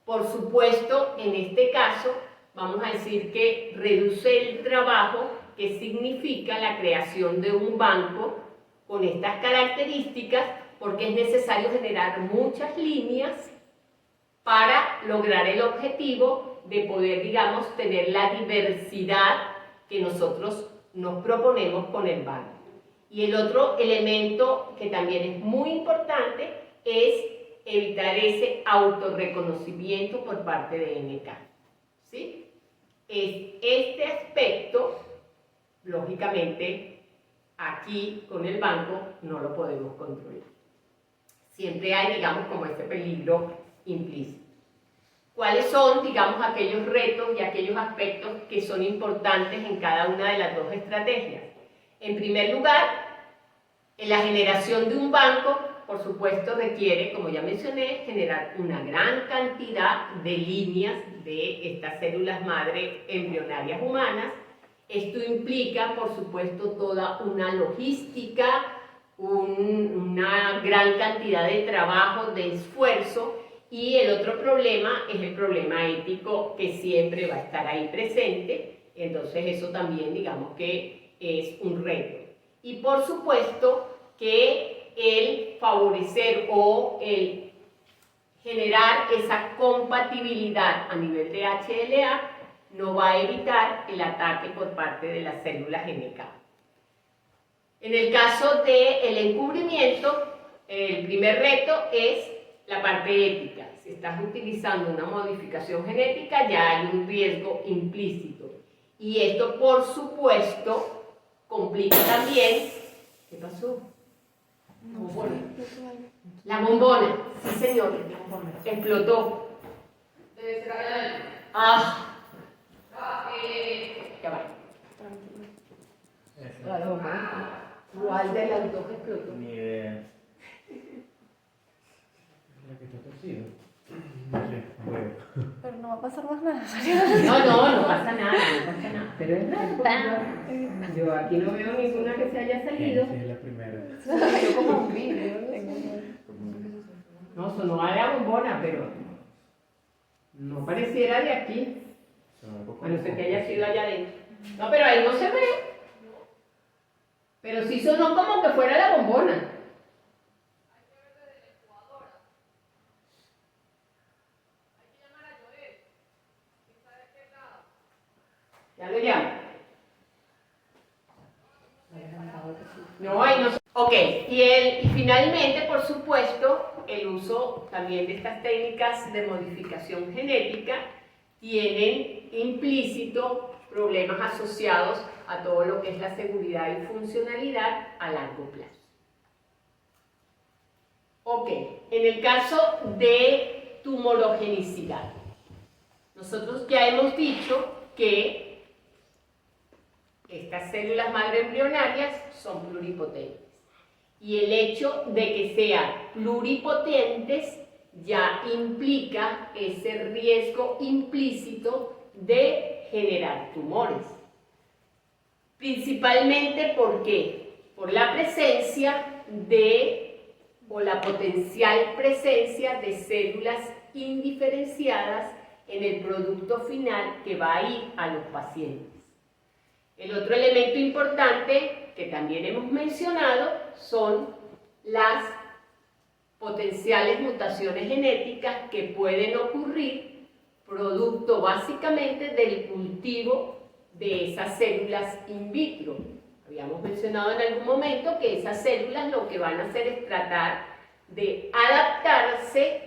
Por supuesto, en este caso, vamos a decir que reduce el trabajo que significa la creación de un banco con estas características, porque es necesario generar muchas líneas para lograr el objetivo de poder, digamos, tener la diversidad que nosotros nos proponemos con el banco. Y el otro elemento que también es muy importante es evitar ese autorreconocimiento por parte de NK. ¿Sí? Este aspecto, lógicamente, aquí con el banco no lo podemos controlar. Siempre hay, digamos, como este peligro implícito. ¿Cuáles son, digamos, aquellos retos y aquellos aspectos que son importantes en cada una de las dos estrategias? En primer lugar, en la generación de un banco, por supuesto, requiere, como ya mencioné, generar una gran cantidad de líneas de estas células madre embrionarias humanas. Esto implica, por supuesto, toda una logística, una gran cantidad de trabajo, de esfuerzo. Y el otro problema es el problema ético que siempre va a estar ahí presente, entonces eso también digamos que es un reto. Y por supuesto que el favorecer o el generar esa compatibilidad a nivel de HLA no va a evitar el ataque por parte de las células NK. En el caso del encubrimiento, el primer reto es la parte ética. Si estás utilizando una modificación genética, ya hay un riesgo implícito. Y esto, por supuesto, complica también... ¿Qué pasó? No sé, explotó algo. La bombona. Sí, señor. Explotó. Debe ser algo. Ya va. Tranquilo. La bombona. ¿Cuál de las dos explotó? Ni idea. La que está torcida. No sé, bueno. Pero no va a pasar más nada. No pasa nada. Pero es verdad. Yo aquí no veo ninguna que se haya salido. Sí, es la primera. Yo como un vídeo. No, sonó a la bombona, pero no pareciera de aquí. A no ser que haya sido allá adentro. No, pero ahí no se ve. Pero sí sonó como que fuera la bombona. Ya lo llamo. No, ahí no. Ok, y finalmente, por supuesto, el uso también de estas técnicas de modificación genética tienen implícito problemas asociados a todo lo que es la seguridad y funcionalidad a largo plazo. Ok, en el caso de tumorogenicidad, nosotros ya hemos dicho que estas células madre embrionarias son pluripotentes. Y el hecho de que sean pluripotentes ya implica ese riesgo implícito de generar tumores. Principalmente porque por la presencia o la potencial presencia de células indiferenciadas en el producto final que va a ir a los pacientes. El otro elemento importante que también hemos mencionado son las potenciales mutaciones genéticas que pueden ocurrir producto básicamente del cultivo de esas células in vitro. Habíamos mencionado en algún momento que esas células lo que van a hacer es tratar de adaptarse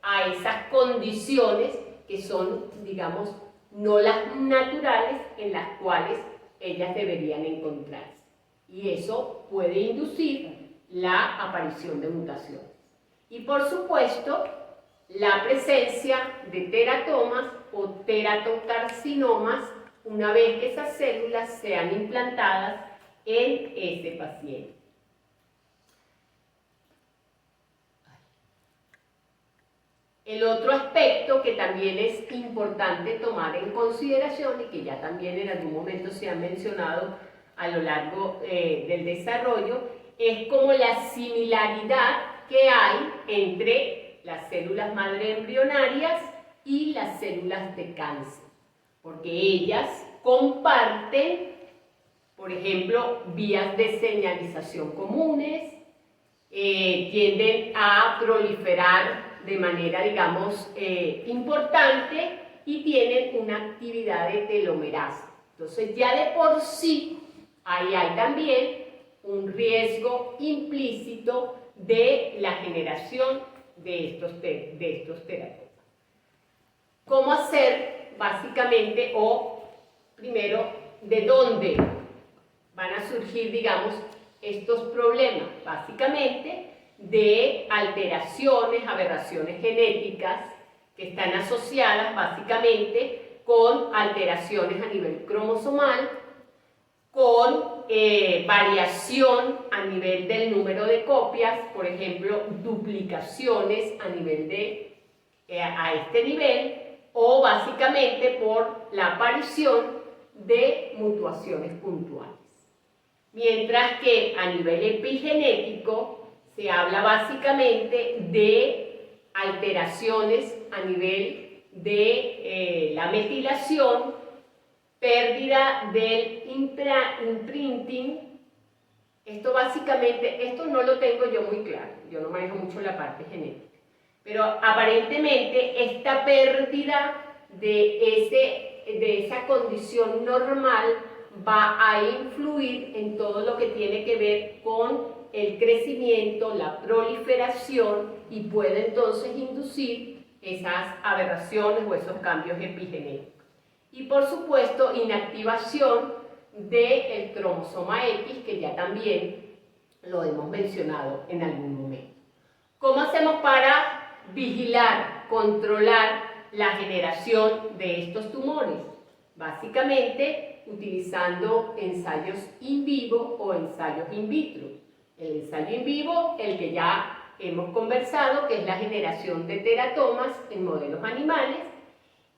a esas condiciones que son, digamos, no las naturales en las cuales ellas deberían encontrarse. Y eso puede inducir la aparición de mutaciones. Y por supuesto, la presencia de teratomas o teratocarcinomas una vez que esas células sean implantadas en ese paciente. El otro aspecto que también es importante tomar en consideración y que ya también en algún momento se ha mencionado a lo largo del desarrollo es como la similaridad que hay entre las células madre embrionarias y las células de cáncer, porque ellas comparten, por ejemplo, vías de señalización comunes, tienden a proliferar de manera, digamos, importante y tienen una actividad de telomerasa. Entonces, ya de por sí, ahí hay también un riesgo implícito de la generación de estos teratomas. ¿Cómo hacer, básicamente, o primero, de dónde van a surgir, digamos, estos problemas? Básicamente, de alteraciones, aberraciones genéticas que están asociadas básicamente con alteraciones a nivel cromosomal, con variación a nivel del número de copias, por ejemplo, duplicaciones a nivel a este nivel, o básicamente por la aparición de mutaciones puntuales. Mientras que a nivel epigenético se habla básicamente de alteraciones a nivel de la metilación, pérdida del imprinting. Esto básicamente, esto no lo tengo yo muy claro, yo no manejo mucho la parte genética, pero aparentemente esta pérdida de esa condición normal va a influir en todo lo que tiene que ver con el crecimiento, la proliferación y puede entonces inducir esas aberraciones o esos cambios epigenéticos. Y por supuesto, inactivación del cromosoma X, que ya también lo hemos mencionado en algún momento. ¿Cómo hacemos para vigilar, controlar la generación de estos tumores? Básicamente, utilizando ensayos in vivo o ensayos in vitro. El ensayo in vivo, el que ya hemos conversado, que es la generación de teratomas en modelos animales,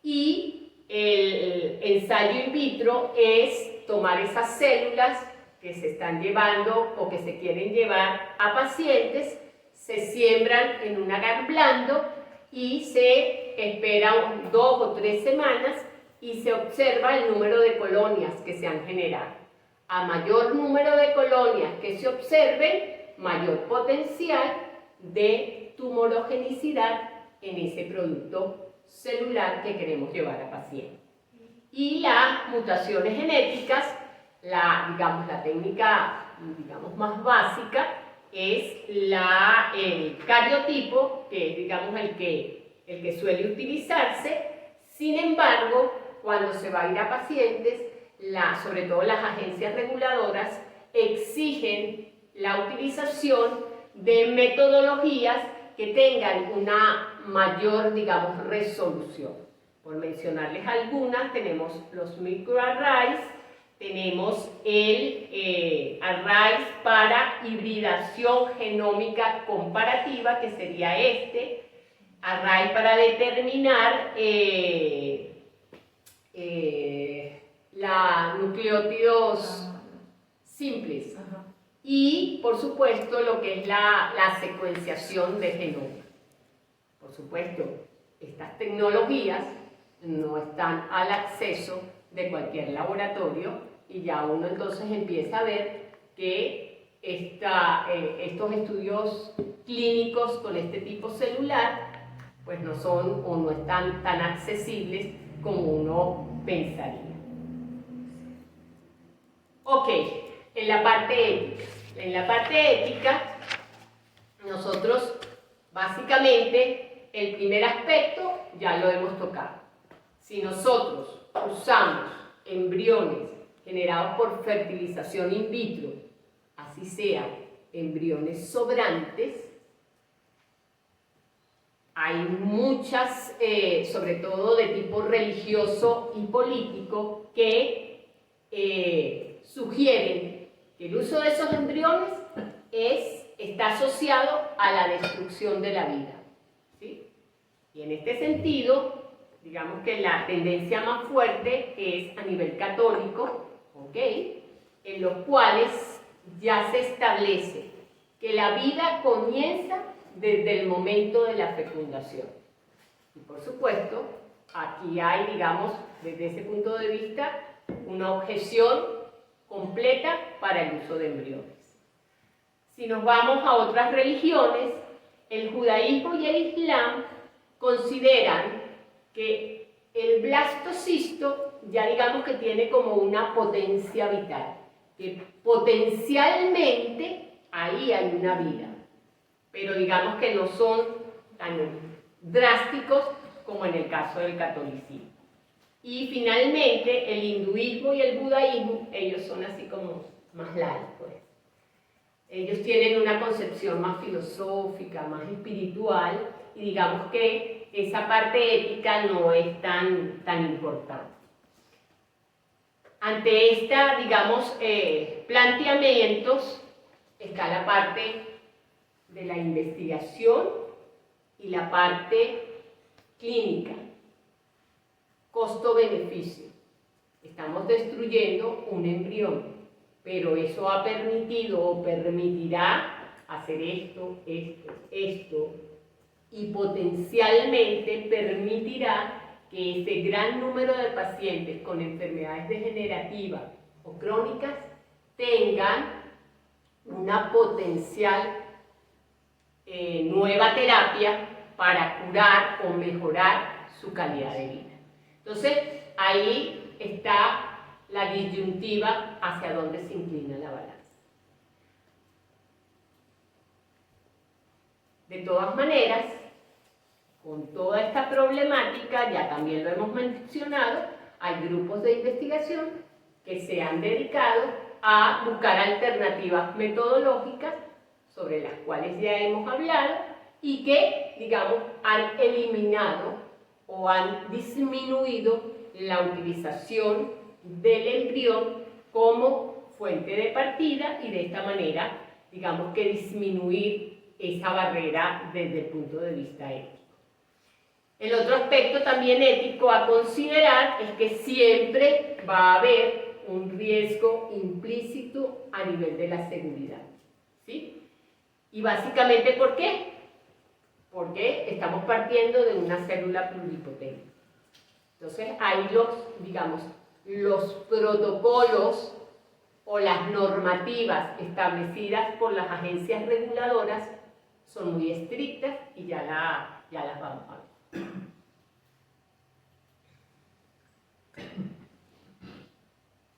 Y el ensayo in vitro es tomar esas células que se están llevando o que se quieren llevar a pacientes, se siembran en un agar blando y se espera 2 o 3 semanas y se observa el número de colonias que se han generado. A mayor número de colonias que se observen, mayor potencial de tumorogenicidad en ese producto celular que queremos llevar a paciente. Y las mutaciones genéticas, la técnica más básica es el cariotipo, que es el que suele utilizarse. Sin embargo, cuando se va a ir a pacientes, sobre todo las agencias reguladoras exigen la utilización de metodologías que tengan una mayor, resolución. Por mencionarles algunas, tenemos los microarrays, tenemos el arrays para hibridación genómica comparativa, que sería array para determinar nucleótidos simples. Y, por supuesto, lo que es la secuenciación de genoma. Por supuesto, estas tecnologías no están al acceso de cualquier laboratorio y ya uno entonces empieza a ver que estos estudios clínicos con este tipo celular pues no son o no están tan accesibles como uno pensaría. Ok, en la parte ética. En la parte ética, nosotros básicamente el primer aspecto ya lo hemos tocado. Si nosotros usamos embriones generados por fertilización in vitro, así sean embriones sobrantes, hay muchas, sobre todo de tipo religioso y político, que sugieren que el uso de esos embriones está asociado a la destrucción de la vida, ¿sí? Y en este sentido, digamos que la tendencia más fuerte es a nivel católico, ¿ok? En los cuales ya se establece que la vida comienza desde el momento de la fecundación. Y por supuesto, aquí hay, desde ese punto de vista, una objeción completa para el uso de embriones. Si nos vamos a otras religiones, el judaísmo y el islam consideran que el blastocisto ya que tiene como una potencia vital, que potencialmente ahí hay una vida, pero que no son tan drásticos como en el caso del catolicismo. Y finalmente el hinduismo y el budaísmo, ellos son así como más laicos, pues. Ellos tienen una concepción más filosófica, más espiritual, y que esa parte ética no es tan importante. Ante esta, planteamientos, está la parte de la investigación y la parte clínica. Costo-beneficio. Estamos destruyendo un embrión, pero eso ha permitido o permitirá hacer esto, y potencialmente permitirá que ese gran número de pacientes con enfermedades degenerativas o crónicas tengan una potencial nueva terapia para curar o mejorar su calidad de vida. Entonces, ahí está la disyuntiva hacia dónde se inclina la balanza. De todas maneras, con toda esta problemática, ya también lo hemos mencionado, hay grupos de investigación que se han dedicado a buscar alternativas metodológicas sobre las cuales ya hemos hablado y que, han eliminado o han disminuido la utilización del embrión como fuente de partida y de esta manera, que disminuir esa barrera desde el punto de vista ético. El otro aspecto también ético a considerar es que siempre va a haber un riesgo implícito a nivel de la seguridad, ¿sí? Y básicamente, ¿por qué? Porque estamos partiendo de una célula pluripotente. Entonces, ahí los protocolos o las normativas establecidas por las agencias reguladoras son muy estrictas y ya las vamos a ver.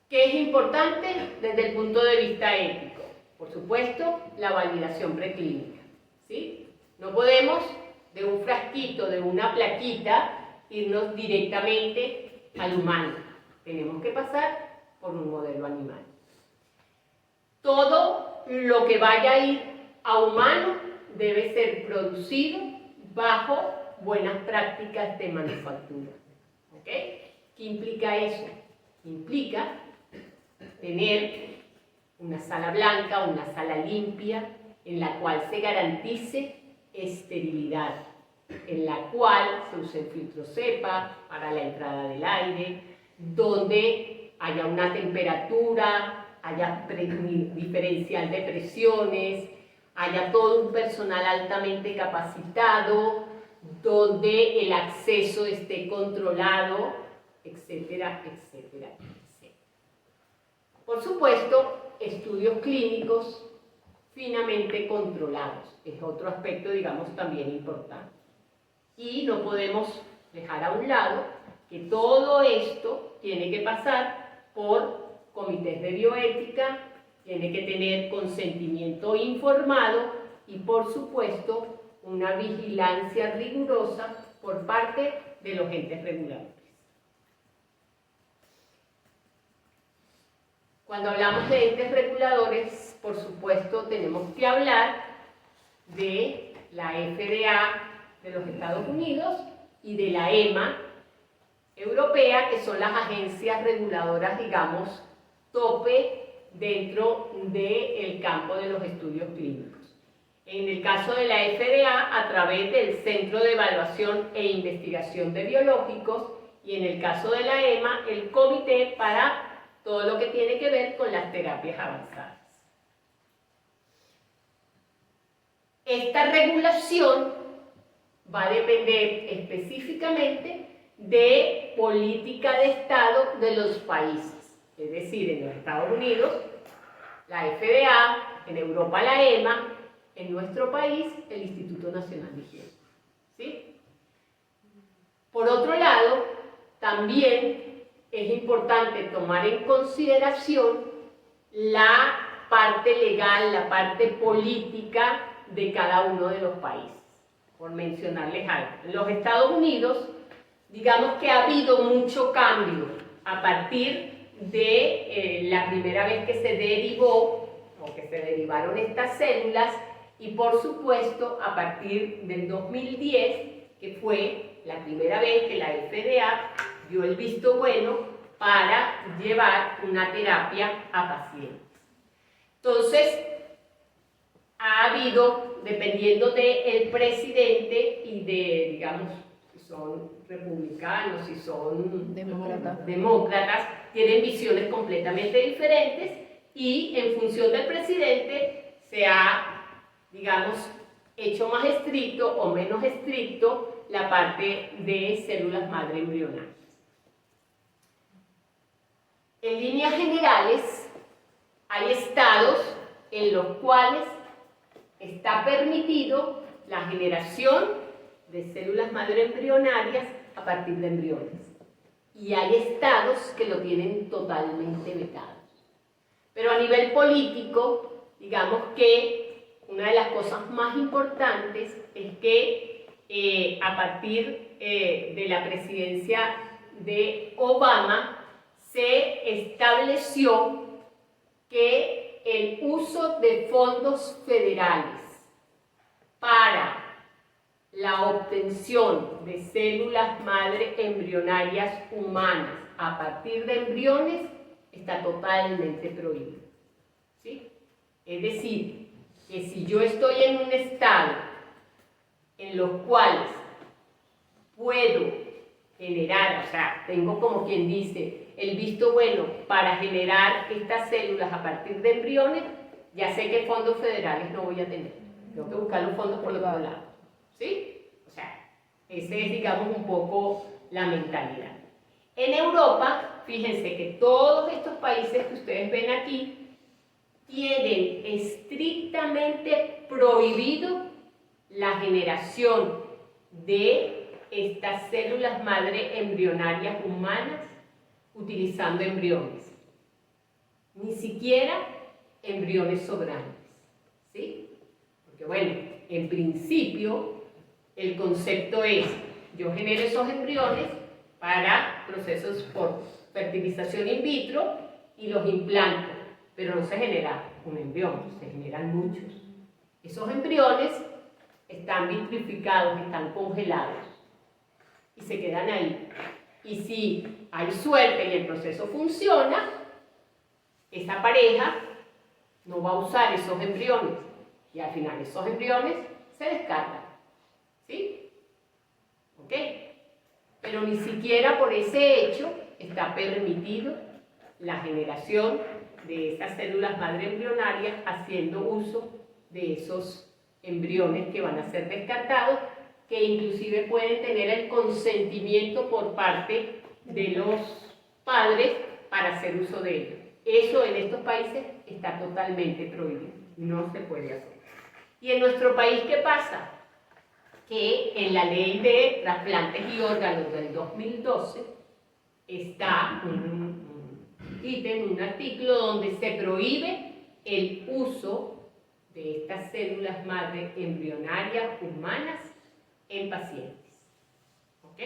¿Qué es importante desde el punto de vista ético? Por supuesto, la validación preclínica, ¿sí? No podemos de un frasquito, de una plaquita, irnos directamente al humano. Tenemos que pasar por un modelo animal. Todo lo que vaya a ir a humano debe ser producido bajo buenas prácticas de manufactura. ¿Ok? ¿Qué implica eso? Implica tener una sala blanca, una sala limpia, en la cual se garantice esterilidad, en la cual se use el filtro CEPA para la entrada del aire, donde haya una temperatura, haya diferencial de presiones, haya todo un personal altamente capacitado, donde el acceso esté controlado, etcétera, etcétera, etcétera. Por supuesto, estudios clínicos finamente controlados, es otro aspecto, digamos, también importante. Y no podemos dejar a un lado que todo esto tiene que pasar por comités de bioética, tiene que tener consentimiento informado y, por supuesto, una vigilancia rigurosa por parte de los entes reguladores. Cuando hablamos de entes reguladores, por supuesto, tenemos que hablar de la FDA de los Estados Unidos y de la EMA europea, que son las agencias reguladoras, digamos, tope dentro del campo de los estudios clínicos. En el caso de la FDA, a través del Centro de Evaluación e Investigación de Biológicos, y en el caso de la EMA, el Comité para todo lo que tiene que ver con las terapias avanzadas. Esta regulación va a depender específicamente de política de Estado de los países. Es decir, en los Estados Unidos, la FDA, en Europa la EMA, en nuestro país, el Instituto Nacional de Higiene. ¿Sí? Por otro lado, también es importante tomar en consideración la parte legal, la parte política de cada uno de los países, por mencionarles algo. En los Estados Unidos, digamos que ha habido mucho cambio a partir de la primera vez que se derivó o que se derivaron estas células y, por supuesto, a partir del 2010, que fue la primera vez que la FDA dio el visto bueno para llevar una terapia a pacientes. Entonces, ha habido, dependiendo del presidente y de, digamos, si son republicanos, si son demócratas, tienen visiones completamente diferentes y en función del presidente se ha, digamos, hecho más estricto o menos estricto la parte de células madre embrionarias. En líneas generales, hay estados en los cuales está permitido la generación de células madre embrionarias a partir de embriones. Y hay estados que lo tienen totalmente vetado. Pero a nivel político, digamos que una de las cosas más importantes es que a partir de la presidencia de Obama se estableció que el uso de fondos federales para la obtención de células madre embrionarias humanas a partir de embriones está totalmente prohibido. ¿Sí? Es decir, que si yo estoy en un estado en los cuales puedo generar, o sea, tengo como quien dice el visto bueno para generar estas células a partir de embriones, ya sé que fondos federales no voy a tener. Tengo que buscar los fondos por otro lado. ¿Sí? O sea, ese es, digamos, un poco la mentalidad. En Europa, fíjense que todos estos países que ustedes ven aquí tienen estrictamente prohibido la generación de estas células madre embrionarias humanas utilizando embriones. Ni siquiera embriones sobrantes. ¿Sí? Porque bueno, en principio el concepto es, yo genero esos embriones para procesos por fertilización in vitro y los implanto, pero no se genera un embrión, se generan muchos. Esos embriones están vitrificados, están congelados y se quedan ahí. Y si hay suerte y el proceso funciona, esa pareja no va a usar esos embriones y al final esos embriones se descartan. ¿Sí? ¿Ok? Pero ni siquiera por ese hecho está permitido la generación de esas células madre embrionarias haciendo uso de esos embriones que van a ser descartados, que inclusive pueden tener el consentimiento por parte de los padres para hacer uso de ellos. Eso en estos países está totalmente prohibido, no se puede hacer. ¿Y en nuestro país qué pasa? Que en la ley de trasplantes y órganos del 2012 está un ítem, un artículo donde se prohíbe el uso de estas células madre embrionarias humanas en pacientes. ¿Ok?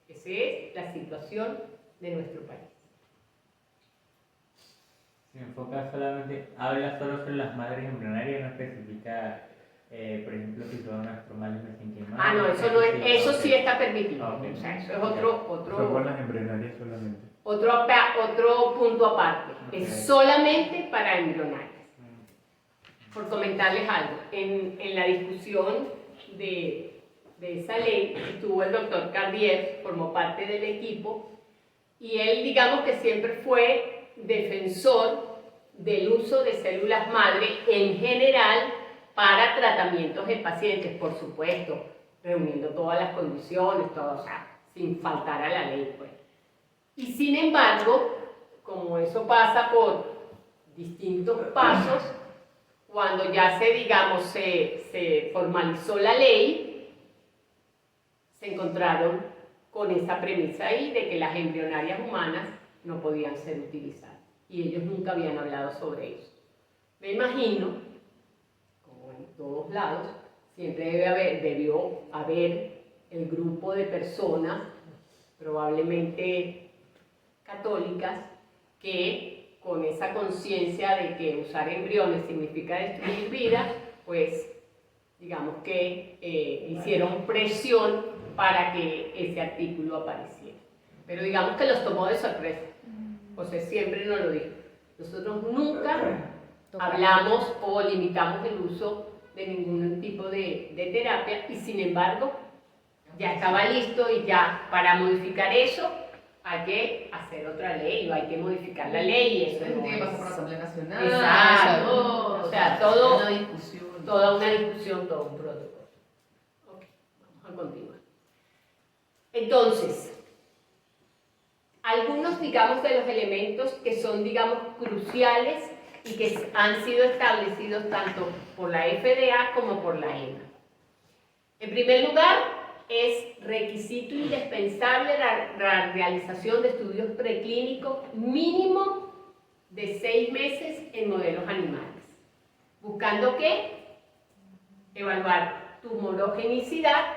Esa es la situación de nuestro país. Se enfoca solamente, habla solo sobre las madres embrionarias, no especifica, por ejemplo, si son astromales mesenquimales. Ah, no, eso no es, eso ok. sí está permitido. Ok. O sea, eso es otro las embrionarias solamente. otro punto aparte. Ok. Es solamente para embrionarias. Por comentarles algo, en la discusión de esa ley estuvo el doctor Cardier, formó parte del equipo, y él, digamos que siempre fue defensor del uso de células madre en general para tratamientos en pacientes, por supuesto, reuniendo todas las condiciones, todo, o sea, sin faltar a la ley, pues. Y sin embargo, como eso pasa por distintos pasos, cuando ya se formalizó la ley, se encontraron con esa premisa ahí de que las embrionarias humanas no podían ser utilizadas. Y ellos nunca habían hablado sobre eso. Me imagino, como en todos lados, siempre debió haber el grupo de personas, probablemente católicas, que con esa conciencia de que usar embriones significa destruir vida, pues digamos que hicieron presión para que ese artículo apareciera. Pero digamos que los tomó de sorpresa. José siempre nos lo dijo. Nosotros nunca hablamos o limitamos el uso de ningún tipo de terapia y sin embargo ya estaba listo y ya para modificar eso hay que hacer otra ley o hay que modificar la ley y eso no Tiene que pasar por la es. Asamblea Nacional. Exacto. O sea, todo, una discusión. toda una discusión, todo un protocolo. Ok, vamos a continuar. Entonces, algunos, digamos, de los elementos que son, digamos, cruciales y que han sido establecidos tanto por la FDA como por la EMA. En primer lugar, es requisito indispensable la realización de estudios preclínicos mínimo de 6 meses en modelos animales. ¿Buscando qué? Evaluar tumorogenicidad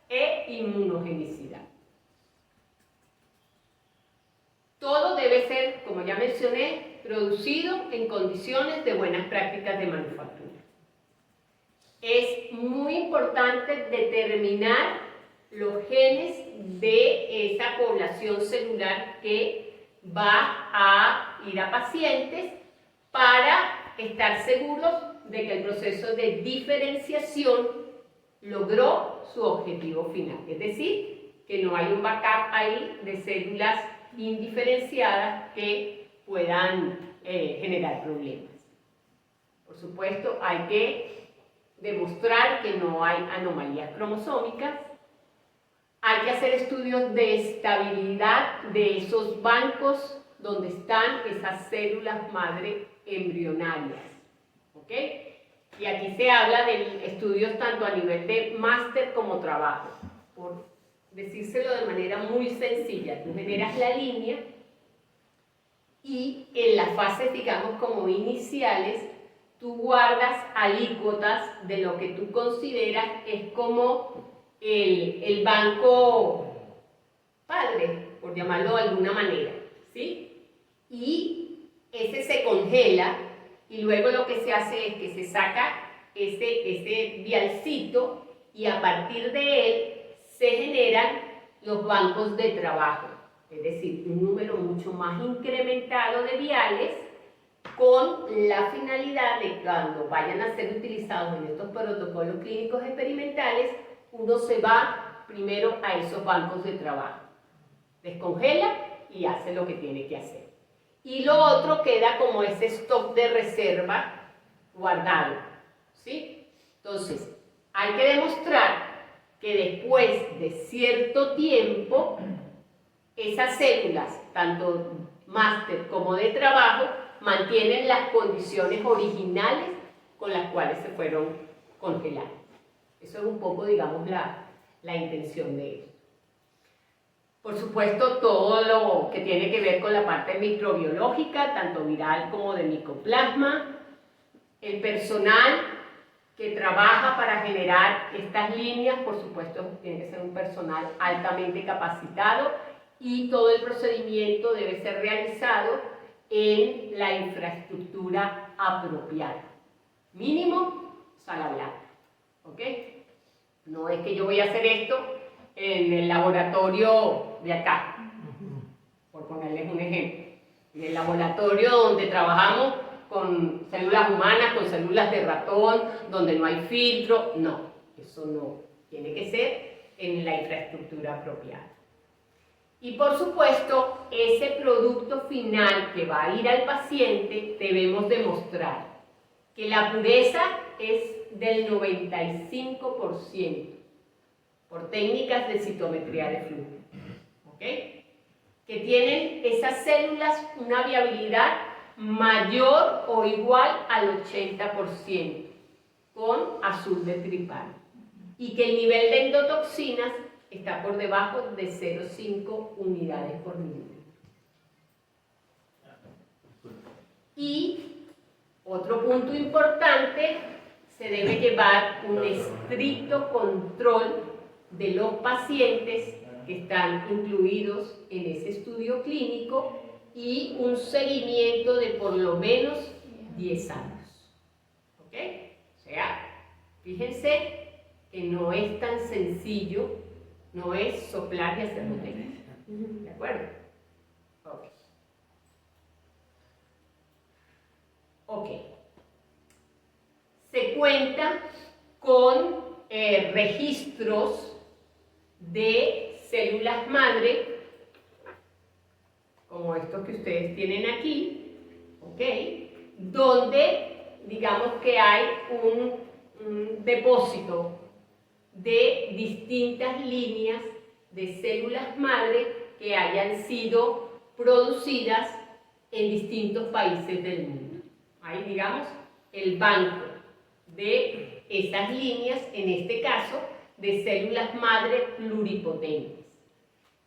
e inmunogenicidad. Todo debe ser, como ya mencioné, producido en condiciones de buenas prácticas de manufactura. Es muy importante determinar los genes de esa población celular que va a ir a pacientes para estar seguros de que el proceso de diferenciación logró su objetivo final, es decir, que no hay un backup ahí de células indiferenciadas que puedan generar problemas. Por supuesto, hay que demostrar que no hay anomalías cromosómicas. Hay que hacer estudios de estabilidad de esos bancos donde están esas células madre embrionarias. ¿Ok? Y aquí se habla de estudios tanto a nivel de máster como trabajo. Por decírselo de manera muy sencilla, tú generas la línea y en las fases, digamos, como iniciales, tú guardas alícuotas de lo que tú consideras es como el banco padre, por llamarlo de alguna manera, ¿sí? Y ese se congela y luego lo que se hace es que se saca ese vialcito y a partir de él se generan los bancos de trabajo, es decir, un número mucho más incrementado de viales con la finalidad de cuando vayan a ser utilizados en estos protocolos clínicos experimentales, uno se va primero a esos bancos de trabajo, descongela y hace lo que tiene que hacer. Y lo otro queda como ese stock de reserva guardado, ¿sí? Entonces, hay que demostrar que después de cierto tiempo, esas células, tanto máster como de trabajo, mantienen las condiciones originales con las cuales se fueron congeladas. Eso es un poco, digamos, la intención de esto. Por supuesto, todo lo que tiene que ver con la parte microbiológica, tanto viral como de micoplasma, el personal que trabaja para generar estas líneas, por supuesto, tiene que ser un personal altamente capacitado y todo el procedimiento debe ser realizado en la infraestructura apropiada. Mínimo, sala blanca. ¿Ok? No es que yo voy a hacer esto en el laboratorio de acá, por ponerles un ejemplo. En el laboratorio donde trabajamos con células humanas, con células de ratón, donde no hay filtro, no, eso no. Tiene que ser en la infraestructura apropiada. Y por supuesto, ese producto final que va a ir al paciente, debemos demostrar que la pureza es del 95% por técnicas de citometría de flujo. ¿Ok? Que tienen esas células una viabilidad mayor o igual al 80% con azul de tripal. Y que el nivel de endotoxinas está por debajo de 0,5 unidades por mililitro. Y otro punto importante, se debe llevar un estricto control de los pacientes que están incluidos en ese estudio clínico y un seguimiento de por lo menos 10 años. ¿Ok? O sea, fíjense que no es tan sencillo, no es soplar y hacer botellas. ¿De acuerdo? Ok. Ok. Se cuenta con registros de células madre, como estos que ustedes tienen aquí, ¿ok? Donde digamos que hay un depósito de distintas líneas de células madre que hayan sido producidas en distintos países del mundo. Ahí digamos el banco de esas líneas, en este caso, de células madre pluripotentes.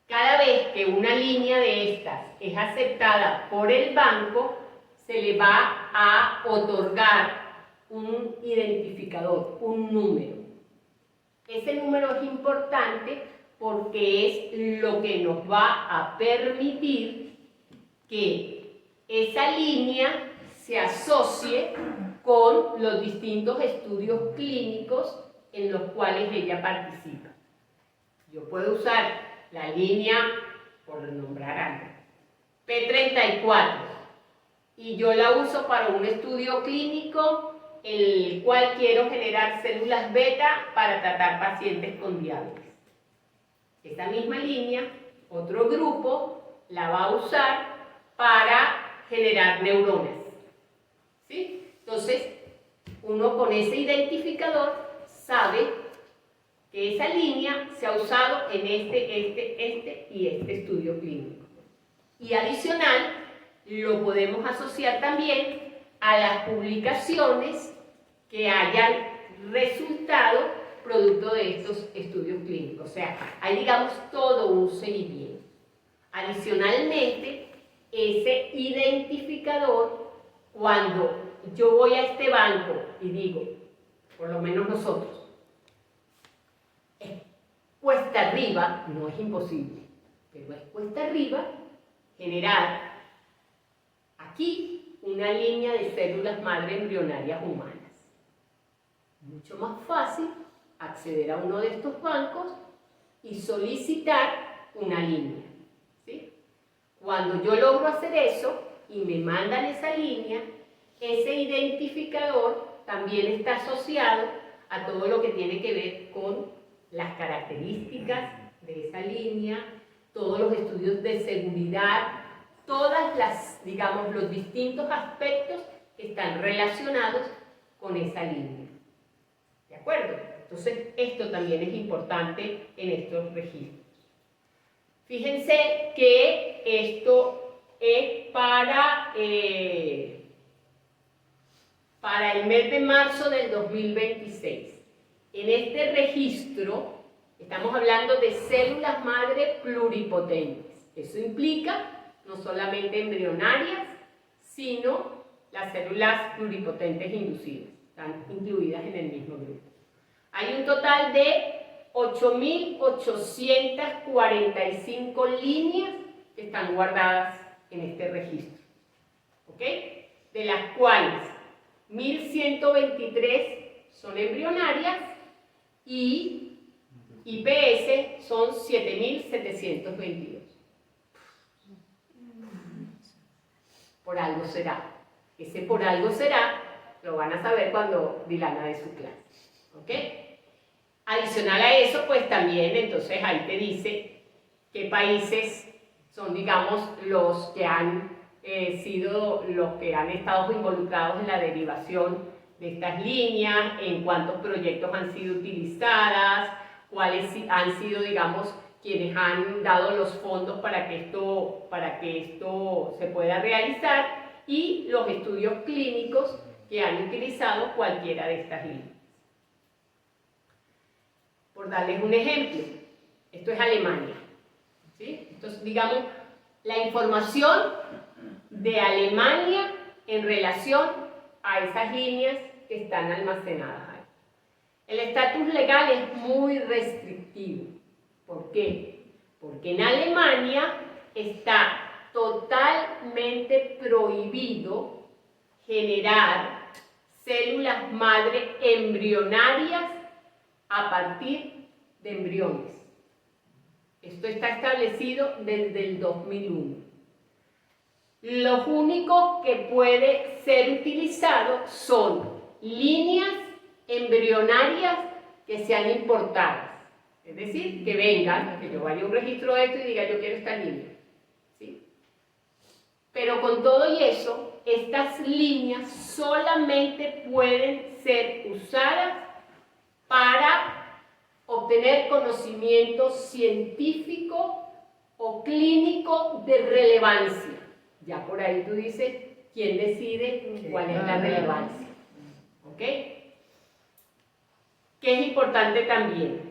Cada vez que una línea de estas es aceptada por el banco, se le va a otorgar un identificador, un número. Ese número es importante porque es lo que nos va a permitir que esa línea se asocie con los distintos estudios clínicos en los cuales ella participa. Yo puedo usar la línea, por nombrar algo, P34, y yo la uso para un estudio clínico en el cual quiero generar células beta para tratar pacientes con diabetes. ¿Ok? Esa misma línea, otro grupo la va a usar para generar neuronas. ¿Sí? Entonces, uno con ese identificador sabe que esa línea se ha usado en este y este estudio clínico. Y adicional, lo podemos asociar también a las publicaciones que hayan resultado producto de estos estudios clínicos. O sea, hay, digamos, todo un seguimiento. Adicionalmente, ese identificador, cuando yo voy a este banco y digo, por lo menos nosotros, cuesta arriba, no es imposible, pero es cuesta arriba generar aquí una línea de células madre embrionarias humanas. Mucho más fácil acceder a uno de estos bancos y solicitar una línea. ¿Sí? Cuando yo logro hacer eso y me mandan esa línea, ese identificador también está asociado a todo lo que tiene que ver con las características de esa línea, todos los estudios de seguridad, todas las, digamos, los distintos aspectos que están relacionados con esa línea. ¿De acuerdo? Entonces, esto también es importante en estos registros. Fíjense que esto es para el mes de marzo del 2026. En este registro estamos hablando de células madre pluripotentes. Eso implica no solamente embrionarias, sino las células pluripotentes inducidas. Están incluidas en el mismo grupo. Hay un total de 8.845 líneas que están guardadas en este registro. ¿Ok? De las cuales 1.123 son embrionarias y IPS son 7.722. Por algo será. Ese por algo será lo van a saber cuando Dilana dé su clase. ¿Ok? Adicional a eso, pues también entonces ahí te dice qué países son, digamos, los que han estado involucrados en la derivación de estas líneas, en cuántos proyectos han sido utilizadas, cuáles han sido, digamos, quienes han dado los fondos para que esto se pueda realizar y los estudios clínicos que han utilizado cualquiera de estas líneas. Por darles un ejemplo, esto es Alemania. ¿Sí? Esto es, digamos, la información de Alemania en relación a esas líneas que están almacenadas ahí. El estatus legal es muy restrictivo. ¿Por qué? Porque en Alemania está totalmente prohibido generar células madre embrionarias a partir de embriones. Esto está establecido desde el 2001. Lo único que puede ser utilizado son líneas embrionarias que sean importadas. Es decir, que vengan, que yo vaya a un registro de esto y diga yo quiero esta línea. ¿Sí? Pero con todo y eso, estas líneas solamente pueden ser usadas para obtener conocimiento científico o clínico de relevancia. Ya por ahí tú dices quién decide cuál es la relevancia. ¿Ok? ¿Qué es importante también?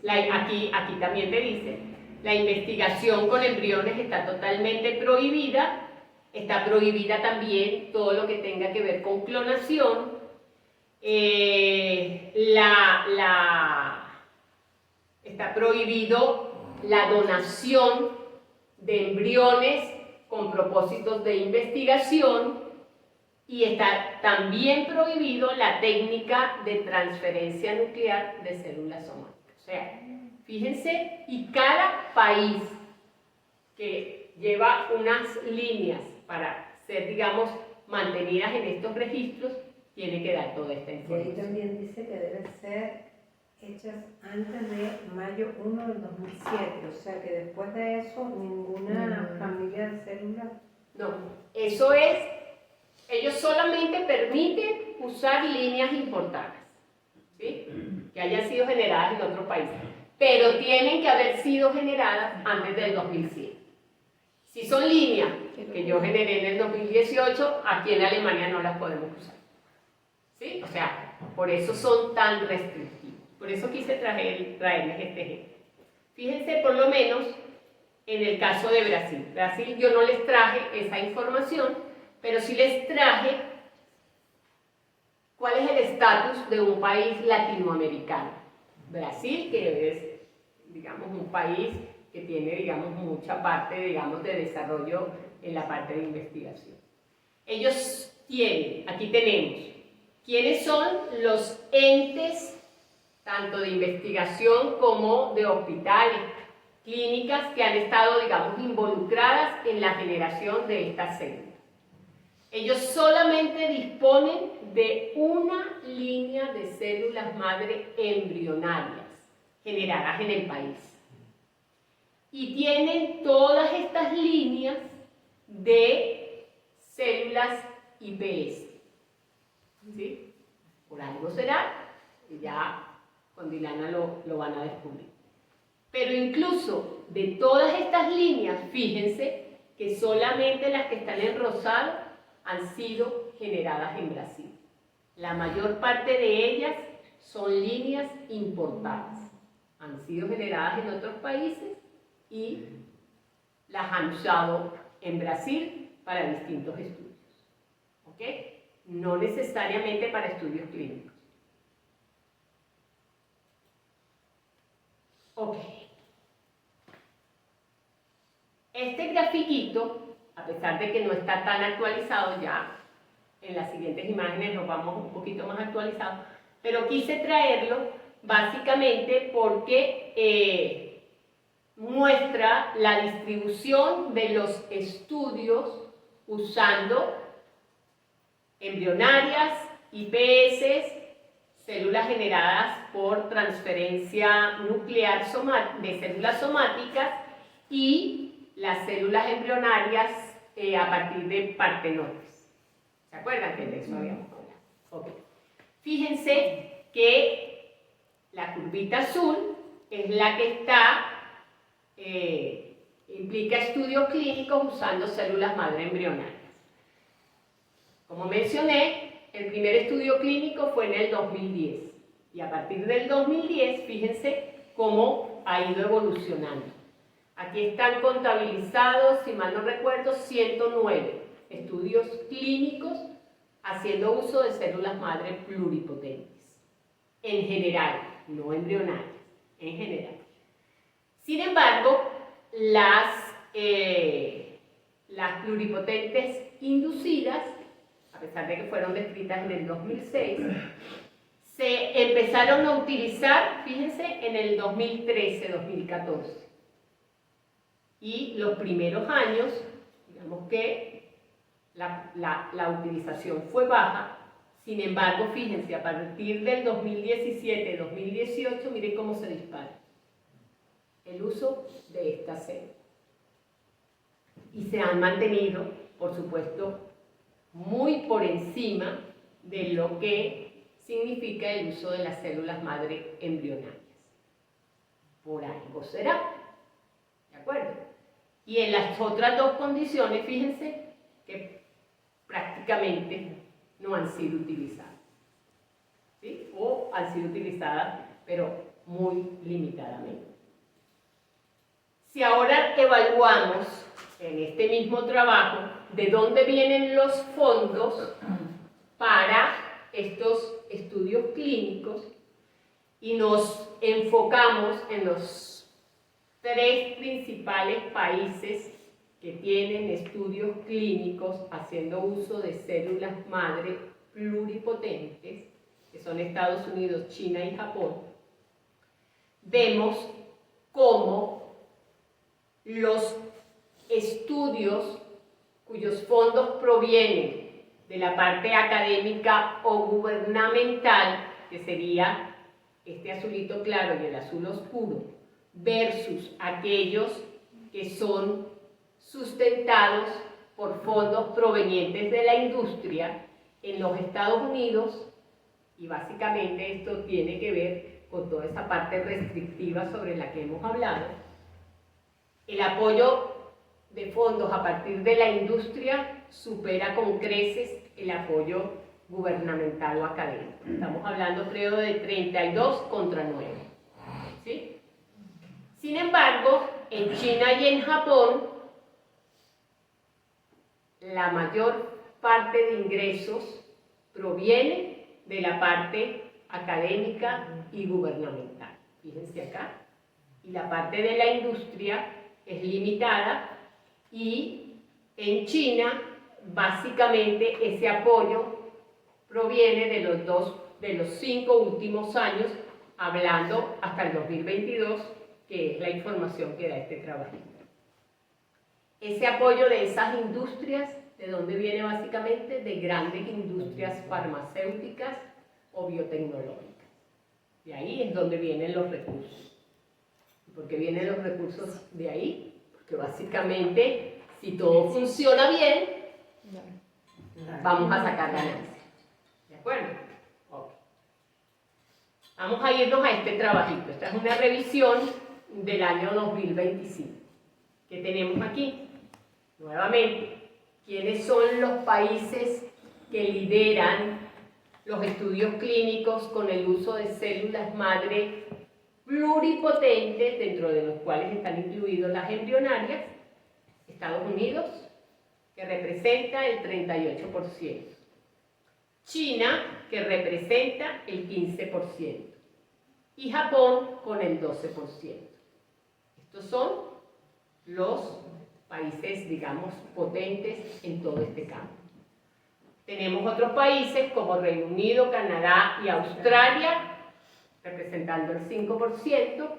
Aquí también te dice, la investigación con embriones está totalmente prohibida. Está prohibida también todo lo que tenga que ver con clonación. Está prohibido la donación de embriones con propósitos de investigación y está también prohibido la técnica de transferencia nuclear de células somáticas. O sea, fíjense, y cada país que lleva unas líneas para ser, digamos, mantenidas en estos registros, tiene que dar toda esta Y ahí información. también dice que deben ser hechas antes de mayo 1 del 2007, o sea que después de eso ninguna familia de células. No, eso es, ellos solamente permiten usar líneas importadas, ¿sí? Que hayan sido generadas en otro país, pero tienen que haber sido generadas antes del 2007. Si son líneas que yo generé en el 2018, aquí en Alemania no las podemos usar, ¿sí? O sea, por eso son tan restrictivos. Por eso quise traerles este ejemplo. Fíjense por lo menos en el caso de Brasil. Brasil yo no les traje esa información, pero sí les traje cuál es el estatus de un país latinoamericano. Brasil, que es, digamos, un país que tiene, digamos, mucha parte, digamos, de desarrollo en la parte de investigación. Ellos tienen, aquí tenemos, ¿quiénes son los entes tanto de investigación como de hospitales, clínicas que han estado, digamos, involucradas en la generación de estas células? Ellos solamente disponen de una línea de células madre embrionarias generadas en el país. Y tienen todas estas líneas de células IPS. ¿Sí? Por algo será, y ya con Dilana lo van a descubrir. Pero incluso de todas estas líneas, fíjense que solamente las que están en rosado han sido generadas en Brasil. La mayor parte de ellas son líneas importadas. Han sido generadas en otros países y las han usado en Brasil para distintos estudios. ¿Ok? No necesariamente para estudios clínicos. Ok. Este grafiquito, a pesar de que no está tan actualizado ya, en las siguientes imágenes nos vamos un poquito más actualizados, pero quise traerlo básicamente porque muestra la distribución de los estudios usando embrionarias, IPS, células generadas por transferencia nuclear de células somáticas y las células embrionarias a partir de partenotes. ¿Se acuerdan que de eso habíamos hablado? Okay. Fíjense que la curvita azul es la que implica estudios clínicos usando células madre embrionarias. Como mencioné, el primer estudio clínico fue en el 2010 y a partir del 2010, fíjense cómo ha ido evolucionando. Aquí están contabilizados, si mal no recuerdo, 109 estudios clínicos haciendo uso de células madre pluripotentes. En general, no embrionarias, en general. Sin embargo, las pluripotentes inducidas, a pesar de que fueron descritas en el 2006, se empezaron a utilizar, fíjense, en el 2013-2014. Y los primeros años, digamos que la utilización fue baja. Sin embargo, fíjense, a partir del 2017-2018, miren cómo se dispara el uso de esta célula. Y se han mantenido, por supuesto, muy por encima de lo que significa el uso de las células madre embrionarias. Por algo será. ¿De acuerdo? Y en las otras dos condiciones, fíjense que prácticamente no han sido utilizadas. ¿Sí? O han sido utilizadas, pero muy limitadamente. Si ahora evaluamos en este mismo trabajo de dónde vienen los fondos para estos estudios clínicos y nos enfocamos en los tres principales países que tienen estudios clínicos haciendo uso de células madre pluripotentes, que son Estados Unidos, China y Japón, vemos cómo los estudios cuyos fondos provienen de la parte académica o gubernamental, que sería este azulito claro y el azul oscuro, versus aquellos que son sustentados por fondos provenientes de la industria en los Estados Unidos, y básicamente esto tiene que ver con toda esa parte restrictiva sobre la que hemos hablado. El apoyo de fondos a partir de la industria supera con creces el apoyo gubernamental o académico. Estamos hablando, creo, de 32 contra 9. ¿Sí? Sin embargo, en China y en Japón, la mayor parte de ingresos proviene de la parte académica y gubernamental. Fíjense acá. Y la parte de la industria es limitada, y en China básicamente ese apoyo proviene de los 5 últimos años, hablando hasta el 2022, que es la información que da este trabajito. Ese apoyo de esas industrias, ¿de dónde viene básicamente? De grandes industrias farmacéuticas o biotecnológicas. De ahí es donde vienen los recursos. ¿Por qué vienen los recursos de ahí? Porque básicamente, si todo funciona bien, vamos a sacar ganancias. ¿De acuerdo? Okay. Vamos a irnos a este trabajito. Esta es una revisión del año 2025. ¿Qué tenemos aquí? Nuevamente, ¿quiénes son los países que lideran los estudios clínicos con el uso de células madre pluripotentes, dentro de los cuales están incluidos las embrionarias? Estados Unidos, que representa el 38%. China, que representa el 15%. Y Japón, con el 12%. Estos son los países, digamos, potentes en todo este campo. Tenemos otros países como Reino Unido, Canadá y Australia, representando el 5%,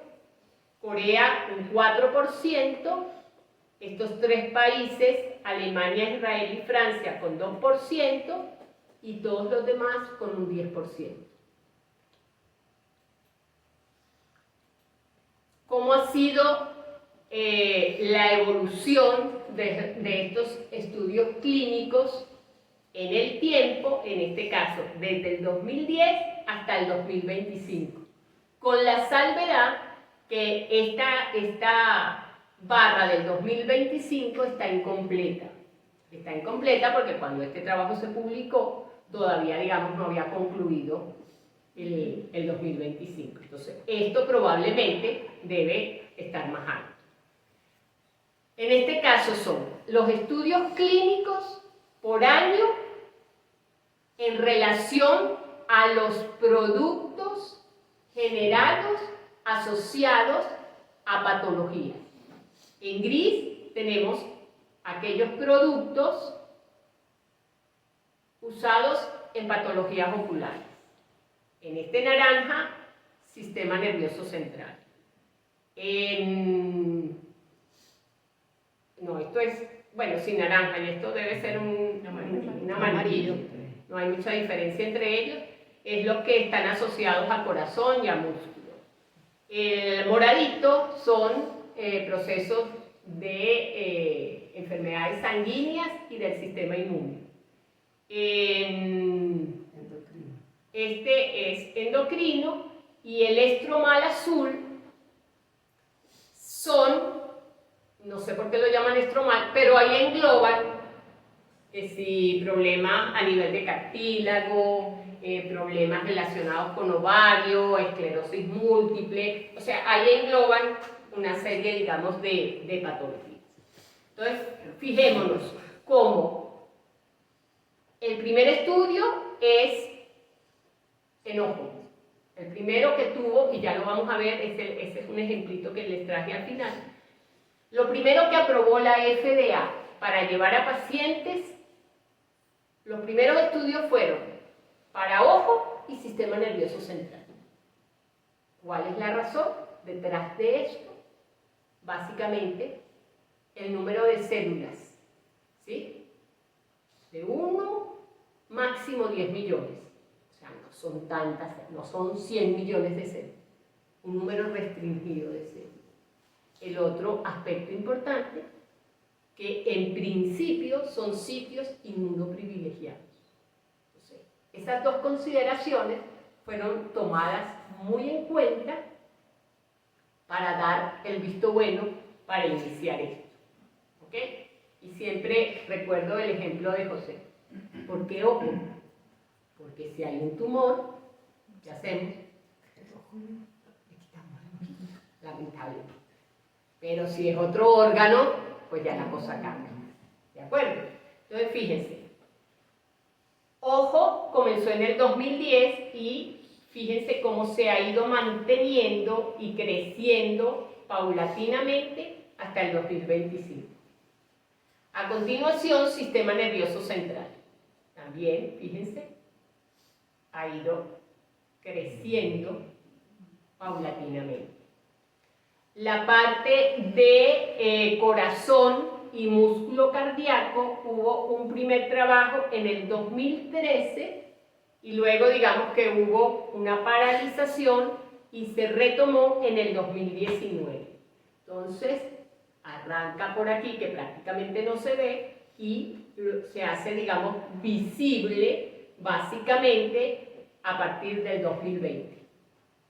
Corea un 4%, estos 3 países, Alemania, Israel y Francia, con 2%, y todos los demás con un 10%. ¿Cómo ha sido la evolución de estos estudios clínicos en el tiempo, en este caso desde el 2010 hasta el 2025? Con la salvedad que esta barra del 2025 está incompleta. Está incompleta porque cuando este trabajo se publicó, todavía, digamos, no había concluido el 2025. Entonces, esto probablemente debe estar más alto. En este caso son los estudios clínicos por año en relación a los productos generados asociados a patologías. En gris tenemos aquellos productos usados en patologías oculares. En este naranja, sistema nervioso central. No, esto es, bueno, sin naranja, y esto debe ser un amarillo. No hay mucha diferencia entre ellos. Es los que están asociados a corazón y a músculo. El moradito son procesos de enfermedades sanguíneas y del sistema inmune. Este es endocrino, y el estromal azul son, no sé por qué lo llaman estromal, pero ahí engloban que si problemas a nivel de cartílago, problemas relacionados con ovario, esclerosis múltiple, o sea, ahí engloban una serie, digamos, de patologías. Entonces, fijémonos cómo el primer estudio es en ojo. El primero que tuvo, y ya lo vamos a ver, ese es un ejemplito que les traje al final. Lo primero que aprobó la FDA para llevar a pacientes, los primeros estudios fueron para ojo y sistema nervioso central. ¿Cuál es la razón detrás de esto? Básicamente, el número de células, ¿sí? De 1, máximo 10 millones. O sea, no son tantas, no son 100 millones de células, un número restringido de células. El otro aspecto importante, que en principio son sitios inmunoprivilegiados. Entonces, esas dos consideraciones fueron tomadas muy en cuenta para dar el visto bueno para iniciar esto. ¿Ok? Y siempre recuerdo el ejemplo de José. ¿Por qué ojo? Porque si hay un tumor, ¿qué hacemos? Le quitamos el ojito, lamentablemente. Pero si es otro órgano, pues ya la cosa cambia. ¿De acuerdo? Entonces, fíjense. Ojo comenzó en el 2010 y fíjense cómo se ha ido manteniendo y creciendo paulatinamente hasta el 2025. A continuación, sistema nervioso central. También, fíjense, ha ido creciendo paulatinamente. La parte de corazón y músculo cardíaco, hubo un primer trabajo en el 2013 y luego digamos que hubo una paralización y se retomó en el 2019. Entonces, arranca por aquí, que prácticamente no se ve, y se hace, digamos, visible básicamente a partir del 2020.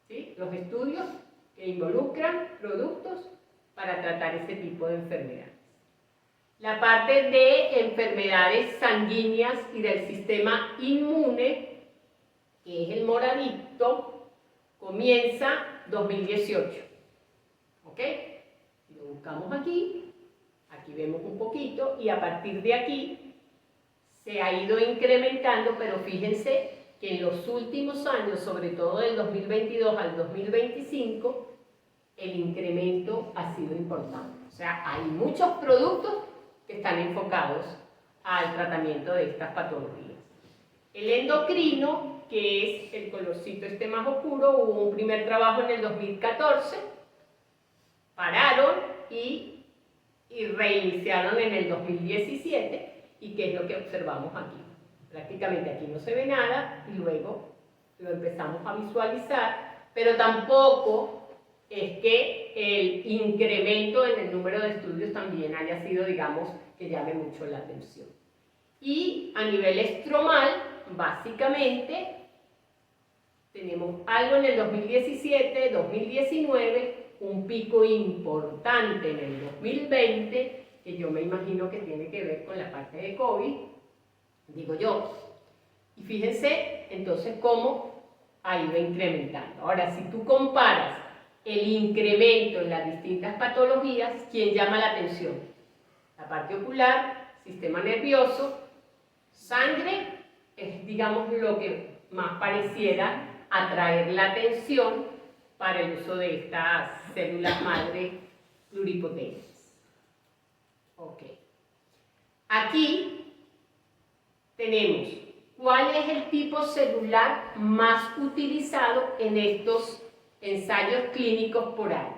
¿Sí? Los estudios que involucran productos para tratar este tipo de enfermedades. La parte de enfermedades sanguíneas y del sistema inmune, que es el moradito, comienza 2018. ¿Ok? Si lo buscamos aquí, aquí vemos un poquito, y a partir de aquí se ha ido incrementando, pero fíjense que en los últimos años, sobre todo del 2022 al 2025, el incremento ha sido importante. O sea, hay muchos productos que están enfocados al tratamiento de estas patologías. El endocrino, que es el colorcito este más oscuro, hubo un primer trabajo en el 2014, pararon y reiniciaron en el 2017, y qué es lo que observamos aquí. Prácticamente aquí no se ve nada y luego lo empezamos a visualizar, pero tampoco es que el incremento en el número de estudios también haya sido, digamos, que llame mucho la atención. Y a nivel estromal, básicamente, tenemos algo en el 2017, 2019, un pico importante en el 2020, que yo me imagino que tiene que ver con la parte de COVID, digo yo. Y fíjense entonces cómo ha ido incrementando. Ahora, si tú comparas el incremento en las distintas patologías, ¿quién llama la atención? La parte ocular, sistema nervioso, sangre, es, digamos, lo que más pareciera atraer la atención para el uso de estas células madre pluripotentes. Ok. Aquí tenemos cuál es el tipo celular más utilizado en estos ensayos clínicos por año.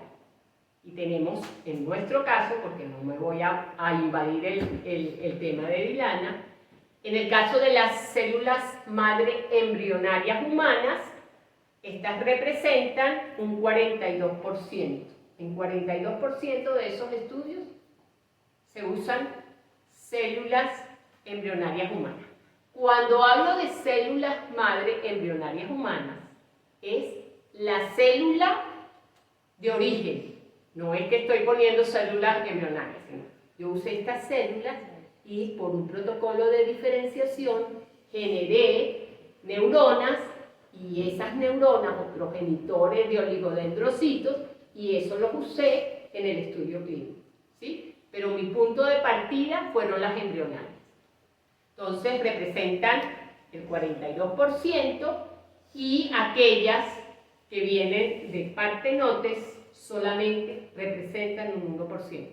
Y tenemos, en nuestro caso, porque no me voy a invadir el tema de Dilana, en el caso de las células madre embrionarias humanas, estas representan un 42%. En 42% de esos estudios se usan células embrionarias humanas. Cuando hablo de células madre embrionarias humanas, es la célula de origen. No es que estoy poniendo células embrionarias, sino yo usé estas células y por un protocolo de diferenciación generé neuronas, y esas neuronas o progenitores de oligodendrocitos, y eso los usé en el estudio clínico, ¿sí? Pero mi punto de partida fueron las embrionarias. Entonces representan el 42%, y aquellas que vienen de partenotes solamente representan un 1%.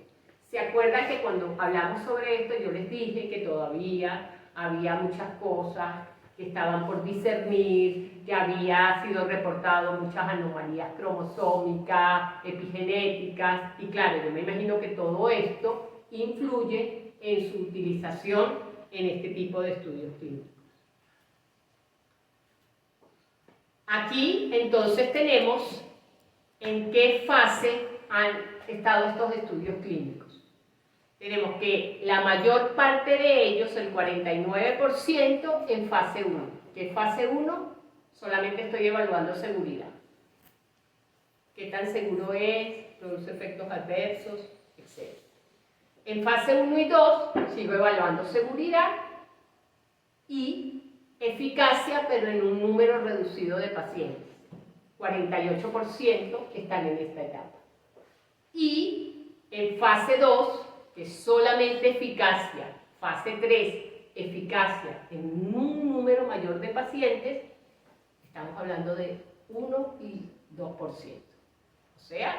¿Se acuerdan que cuando hablamos sobre esto yo les dije que todavía había muchas cosas que estaban por discernir, que había sido reportado muchas anomalías cromosómicas, epigenéticas, y claro, yo me imagino que todo esto influye en su utilización en este tipo de estudios clínicos? Aquí entonces tenemos en qué fase han estado estos estudios clínicos. Tenemos que la mayor parte de ellos, el 49%, en fase 1. ¿Qué es fase 1? Solamente estoy evaluando seguridad. ¿Qué tan seguro es? ¿Produce efectos adversos? Etc. En fase 1 y 2 sigo evaluando seguridad y eficacia, pero en un número reducido de pacientes. 48% están en esta etapa. Y en fase 2, que es solamente eficacia, fase 3, eficacia en un número mayor de pacientes, estamos hablando de 1 y 2%. O sea,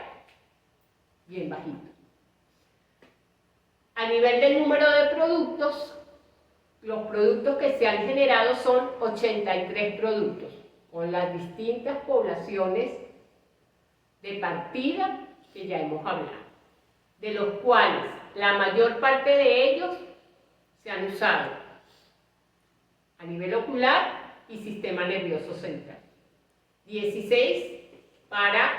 bien bajito. A nivel del número de productos, los productos que se han generado son 83 productos, con las distintas poblaciones de partida que ya hemos hablado, de los cuales la mayor parte de ellos se han usado a nivel ocular y sistema nervioso central. 16 para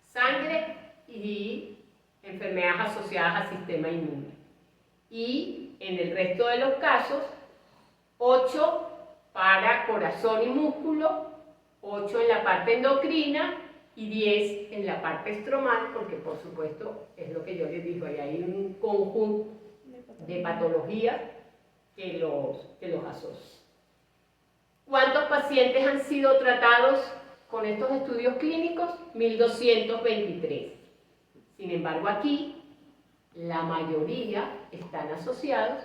sangre y enfermedades asociadas al sistema inmune. Y en el resto de los casos, 8 para corazón y músculo, 8 en la parte endocrina y 10 en la parte estromal, porque por supuesto es lo que yo les digo, hay un conjunto de patologías que los asocia. ¿Cuántos pacientes han sido tratados con estos estudios clínicos? 1223. Sin embargo, aquí la mayoría están asociados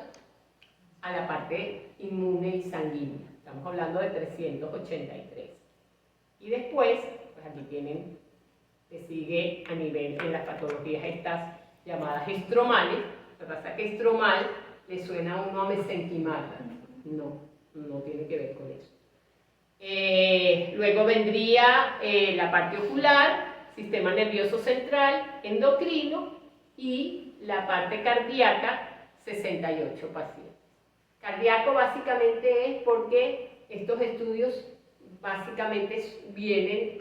a la parte inmune y sanguínea. Estamos hablando de 383. Y después, pues aquí tienen que sigue a nivel en las patologías estas llamadas estromales. Lo que pasa es que estromal le suena a uno a mesenquimal. No tiene que ver con eso. Luego vendría la parte ocular, sistema nervioso central, endocrino y la parte cardíaca, 68 pacientes. Cardíaco básicamente es porque estos estudios básicamente vienen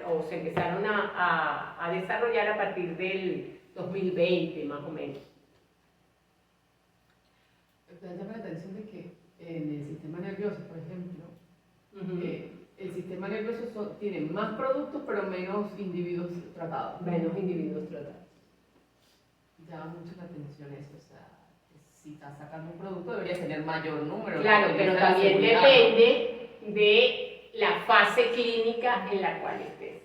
o se empezaron a desarrollar a partir del 2020 más o menos. Me llama la atención de que en el sistema nervioso, por ejemplo, el sistema nervioso tiene más productos pero menos individuos tratados. Menos individuos tratados. Llama mucho la atención eso, o sea, si estás sacando un producto deberías tener mayor número. Claro, pero también depende de la fase clínica en la cual estés.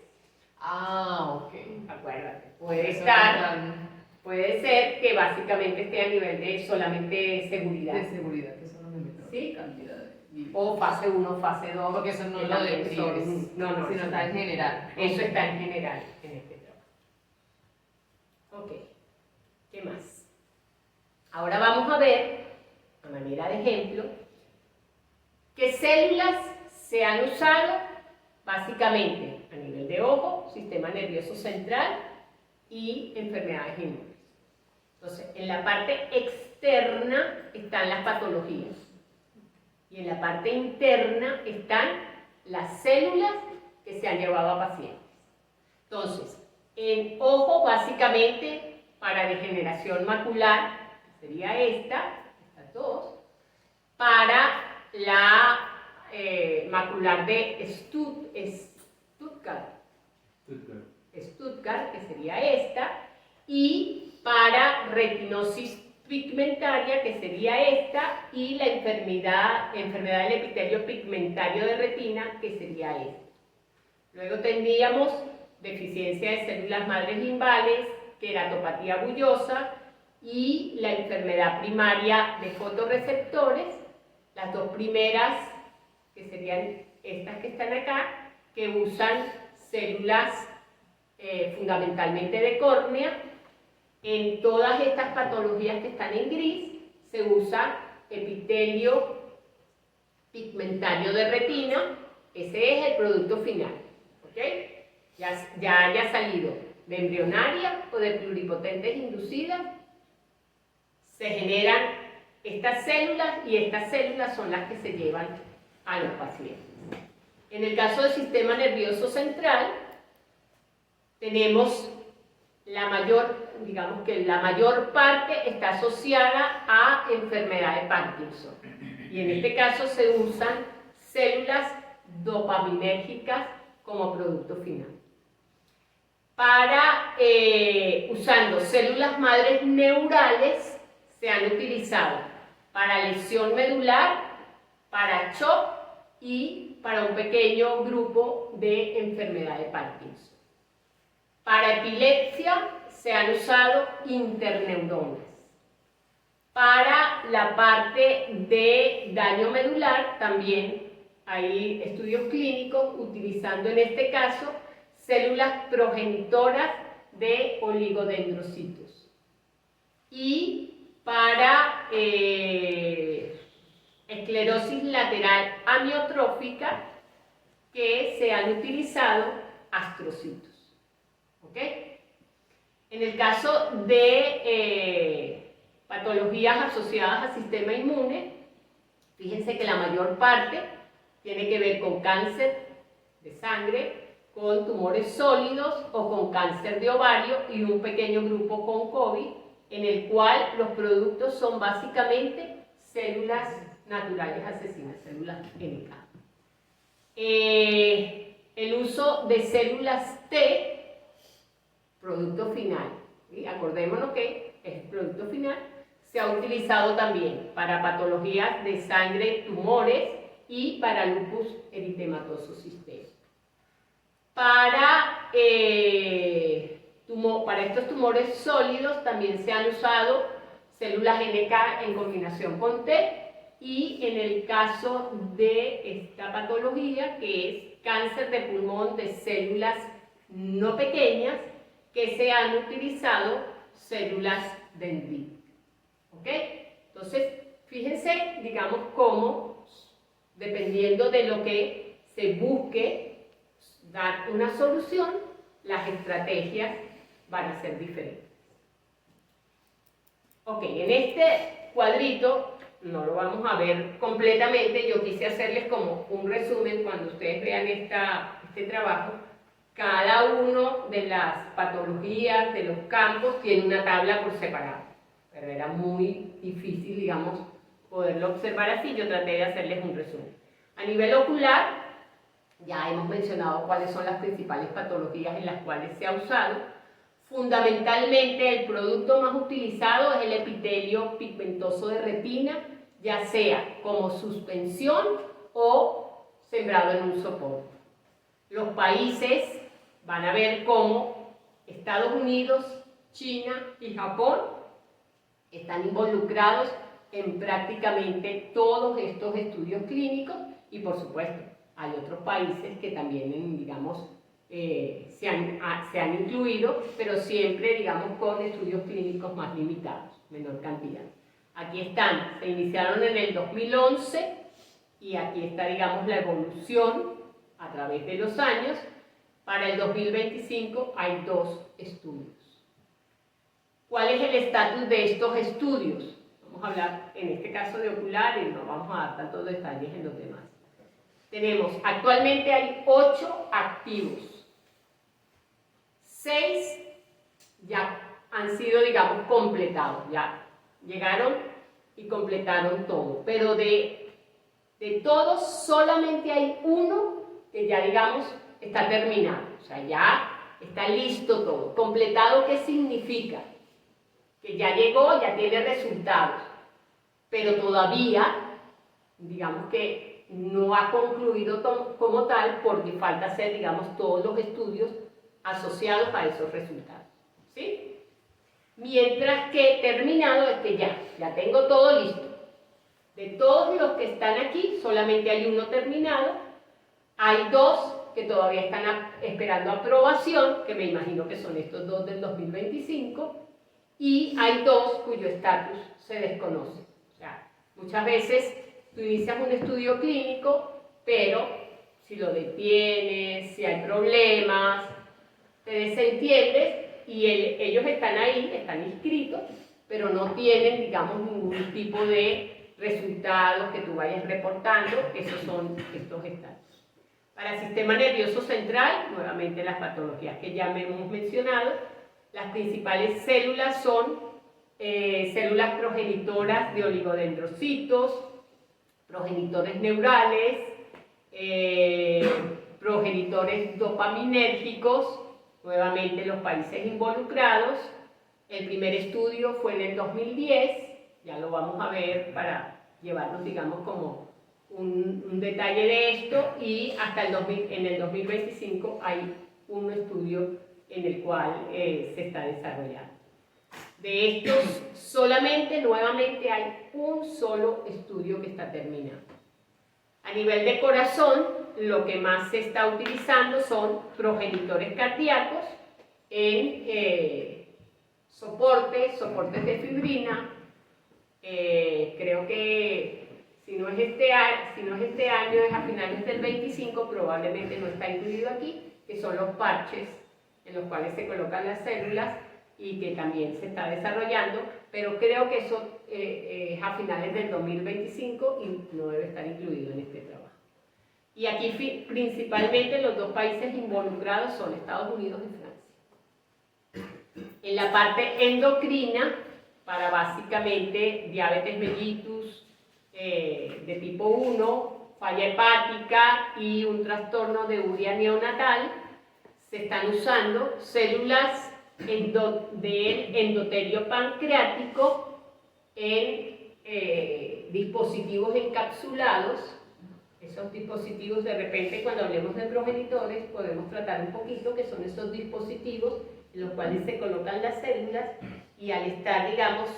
Ah, ok. Acuérdate, puede ser que básicamente esté a nivel de solamente seguridad. De seguridad, que son los de metro. Sí. Cantidad de... O fase 1, fase 2. Porque eso no que lo también describes, no, sino está en general. Eso está en general en este trabajo. Ok, ¿qué más? Ahora vamos a ver, a manera de ejemplo, qué células se han usado básicamente a nivel de ojo, sistema nervioso central y enfermedades inmunes. Entonces, en la parte externa están las patologías y en la parte interna están las células que se han llevado a pacientes. Entonces, en ojo básicamente para degeneración macular, sería estas dos, para la macular de Stuttgart, que sería esta, y para retinosis pigmentaria, que sería esta, y la enfermedad del epitelio pigmentario de retina, que sería esta. Luego tendríamos deficiencia de células madres limbales, queratopatía bullosa y la enfermedad primaria de fotorreceptores, las dos primeras, que serían estas que están acá, que usan células fundamentalmente de córnea. En todas estas patologías que están en gris se usa epitelio pigmentario de retina. Ese es el producto final, ¿ok? Ya haya salido de embrionaria o de pluripotentes inducidas, se generan estas células y estas células son las que se llevan a los pacientes. En el caso del sistema nervioso central, tenemos digamos que la mayor parte está asociada a enfermedad de Parkinson. Y en este caso se usan células dopaminérgicas como producto final. Usando células madres neurales, se han utilizado para lesión medular, para shock y para un pequeño grupo de enfermedad de Parkinson. Para epilepsia se han usado interneuronas. Para la parte de daño medular también hay estudios clínicos utilizando en este caso células progenitoras de oligodendrocitos. Y para esclerosis lateral amiotrófica que se han utilizado astrocitos. ¿Ok? En el caso de patologías asociadas al sistema inmune, fíjense que la mayor parte tiene que ver con cáncer de sangre, con tumores sólidos o con cáncer de ovario y un pequeño grupo con COVID, en el cual los productos son básicamente células naturales asesinas, células NK. El uso de células T, producto final, ¿sí? Acordémonos que es el producto final, se ha utilizado también para patologías de sangre, tumores y para lupus eritematoso sistémico. Para estos tumores sólidos también se han usado células NK en combinación con T, y en el caso de esta patología, que es cáncer de pulmón de células no pequeñas, que se han utilizado células dendríticas. ¿Ok? Entonces, fíjense, digamos, cómo, dependiendo de lo que se busque dar una solución, las estrategias van a ser diferentes. Ok, en este cuadrito, no lo vamos a ver completamente, yo quise hacerles como un resumen cuando ustedes vean este trabajo. Cada uno de las patologías, de los campos, tiene una tabla por separado, pero era muy difícil, digamos, poderlo observar así. Yo traté de hacerles un resumen. A nivel ocular, ya hemos mencionado cuáles son las principales patologías en las cuales se ha usado. Fundamentalmente, el producto más utilizado es el epitelio pigmentoso de retina, ya sea como suspensión o sembrado en un soporte. Los países van a ver cómo Estados Unidos, China y Japón están involucrados en prácticamente todos estos estudios clínicos, y por supuesto hay otros países que también, digamos, se han incluido, pero siempre, digamos, con estudios clínicos más limitados, menor cantidad. Aquí están, se iniciaron en el 2011 y aquí está, digamos, la evolución a través de los años. Para el 2025 hay 2 estudios. ¿Cuál es el estatus de estos estudios? Vamos a hablar en este caso de ocular y no vamos a dar tantos detalles en los demás. Actualmente hay 8 activos. 6 ya han sido, digamos, completados, ya llegaron y completaron todo, pero de todos solamente hay uno que ya, digamos, está terminado, o sea, ya está listo todo. Completado, ¿qué significa? Que ya llegó, ya tiene resultados, pero todavía, digamos que no ha concluido como tal, porque falta hacer, digamos, todos los estudios asociados a esos resultados, ¿sí? Mientras que terminado es que ya tengo todo listo. De todos los que están aquí, solamente hay uno terminado, hay 2 que todavía están esperando aprobación, que me imagino que son estos 2 del 2025, y hay 2 cuyo estatus se desconoce. O sea, muchas veces tú inicias un estudio clínico, pero si lo detienes, si hay problemas, te desentiendes, y ellos están ahí, están inscritos, pero no tienen, digamos, ningún tipo de resultados que tú vayas reportando. Esos son estos estatus. Para el sistema nervioso central, nuevamente las patologías que ya hemos mencionado, las principales células son células progenitoras de oligodendrocitos, progenitores neurales, progenitores dopaminérgicos, nuevamente los países involucrados. El primer estudio fue en el 2010, ya lo vamos a ver para llevarnos, digamos, como un detalle de esto, y hasta en el 2025 hay un estudio en el cual se está desarrollando. De estos, solamente, nuevamente, hay un solo estudio que está terminando. A nivel de corazón, lo que más se está utilizando son progenitores cardíacos en soportes de fibrina. Creo que si no es este año, es a finales del 25, probablemente no está incluido aquí, que son los parches en los cuales se colocan las células y que también se está desarrollando, pero creo que eso es a finales del 2025 y no debe estar incluido en este trabajo. Y aquí principalmente los dos países involucrados son Estados Unidos y Francia. En la parte endocrina, para básicamente diabetes mellitus de tipo 1, falla hepática y un trastorno de urea neonatal, se están usando células del endotelio pancreático en dispositivos encapsulados. Esos dispositivos, de repente, cuando hablemos de progenitores, podemos tratar un poquito que son esos dispositivos en los cuales se colocan las células y al estar, digamos,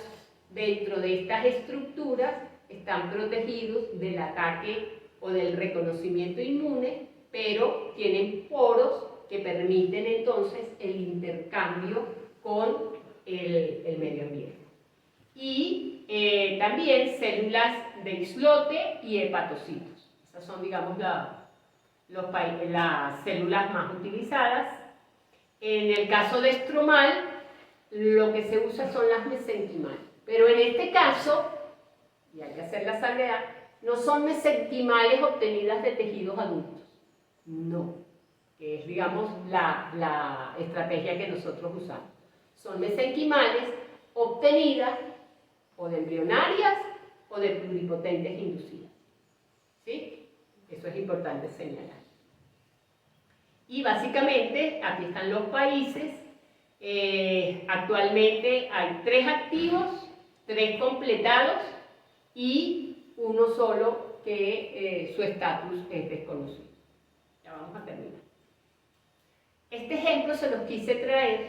dentro de estas estructuras, están protegidos del ataque o del reconocimiento inmune, pero tienen poros que permiten entonces el intercambio con el medio ambiente. Y también células de islote y hepatocitos. Esas son, digamos, las células más utilizadas. En el caso de estromal, lo que se usa son las mesenquimales. Pero en este caso, y hay que hacer la salvedad, no son mesenquimales obtenidas de tejidos adultos. No, que es, digamos, la estrategia que nosotros usamos. Son mesenquimales obtenidas o de embrionarias o de pluripotentes inducidas. ¿Sí? Eso es importante señalar. Y básicamente, aquí están los países. Actualmente hay 3 activos, 3 completados y uno solo que su estatus es desconocido. Ya vamos a terminar. Este ejemplo se los quise traer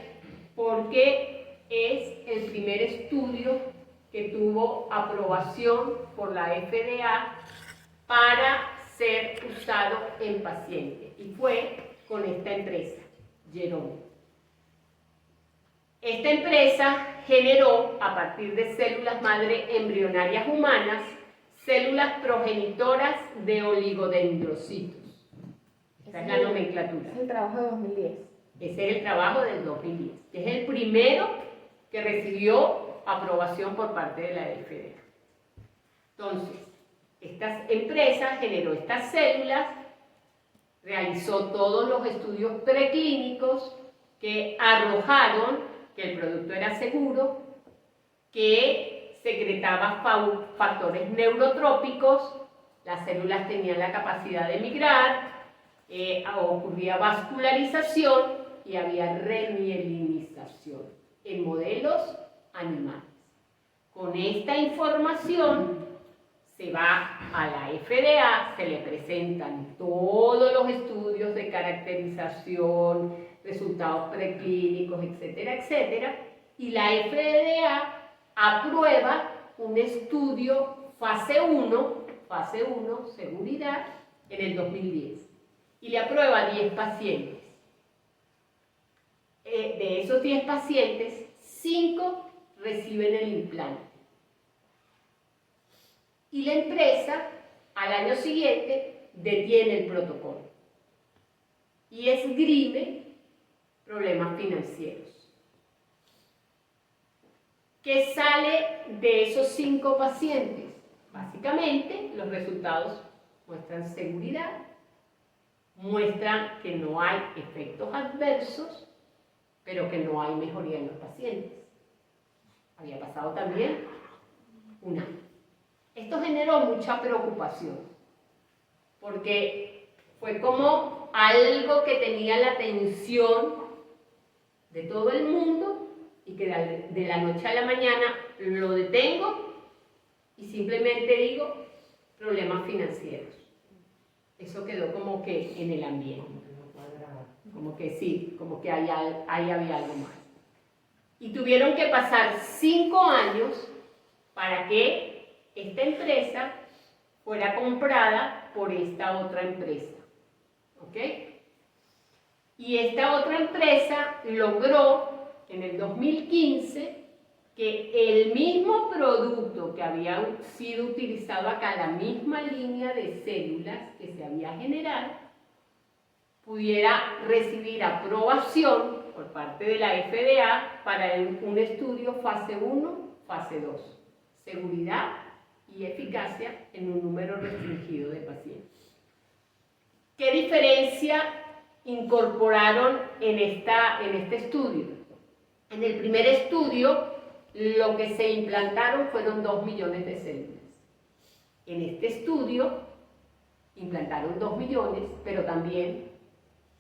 porque es el primer estudio que tuvo aprobación por la FDA para ser usado en pacientes, y fue con esta empresa, Geron. Esta empresa generó, a partir de células madre embrionarias humanas, células progenitoras de oligodendrocitos. Esta es la nomenclatura. Es el trabajo de 2010. Ese es el trabajo del 2010. Es el primero que recibió aprobación por parte de la FDA. Entonces, esta empresa generó estas células, realizó todos los estudios preclínicos que arrojaron que el producto era seguro, que secretaba factores neurotrópicos, las células tenían la capacidad de migrar, ocurría vascularización y había remielinización en modelos animales. Con esta información se va a la FDA, se le presentan todos los estudios de caracterización, resultados preclínicos, etcétera, etcétera, y la FDA aprueba un estudio fase 1, seguridad, en el 2010, y le aprueba 10 pacientes. De esos 10 pacientes, 5 reciben el implante. Y la empresa, al año siguiente, detiene el protocolo y esgrime problemas financieros. ¿Qué sale de esos 5 pacientes? Básicamente, los resultados muestran seguridad, muestran que no hay efectos adversos, pero que no hay mejoría en los pacientes. Había pasado también un año. Esto generó mucha preocupación, porque fue como algo que tenía la atención de todo el mundo y que de la noche a la mañana lo detengo y simplemente digo problemas financieros. Eso quedó como que en el ambiente, como que sí, como que ahí había algo más. Y tuvieron que pasar 5 años para que esta empresa fuera comprada por esta otra empresa. ¿Ok? Y esta otra empresa logró en el 2015 que el mismo producto que había sido utilizado acá, la misma línea de células que se había generado, pudiera recibir aprobación por parte de la FDA para un estudio fase 1, fase 2, seguridad y eficacia en un número restringido de pacientes. ¿Qué diferencia incorporaron en este estudio? En el primer estudio, lo que se implantaron fueron 2 millones de células. En este estudio, implantaron 2 millones, pero también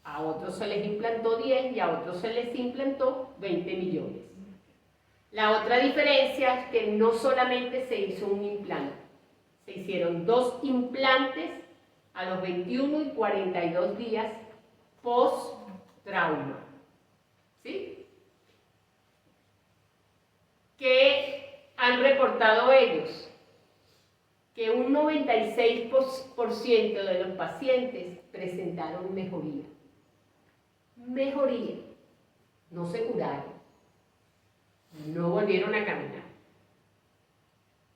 a otros se les implantó 10 y a otros se les implantó 20 millones. La otra diferencia es que no solamente se hizo un implante, se hicieron 2 implantes a los 21 y 42 días post-trauma. ¿Sí? ¿Qué han reportado ellos? Que un 96% de los pacientes presentaron mejoría. Mejoría. No se curaron. No volvieron a caminar.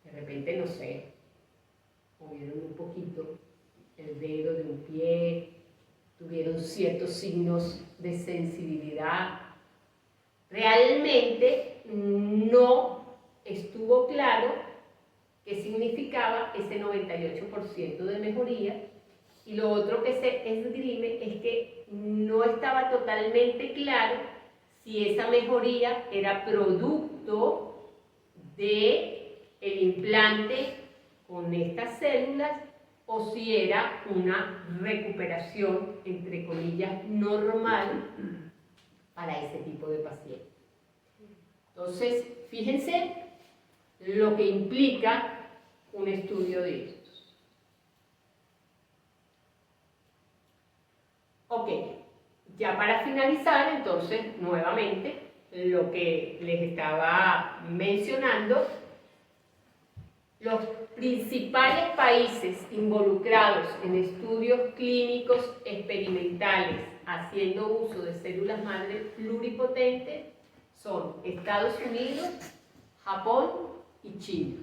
De repente, no sé, movieron un poquito el dedo de un pie, tuvieron ciertos signos de sensibilidad. Realmente no estuvo claro qué significaba ese 98% de mejoría, y lo otro que se esgrime es que no estaba totalmente claro si esa mejoría era producto del implante con estas células o si era una recuperación, entre comillas, normal para ese tipo de pacientes. Entonces, fíjense lo que implica un estudio de estos. Ok, ya para finalizar, entonces, nuevamente, lo que les estaba mencionando, los principales países involucrados en estudios clínicos experimentales haciendo uso de células madre pluripotentes son Estados Unidos, Japón y China.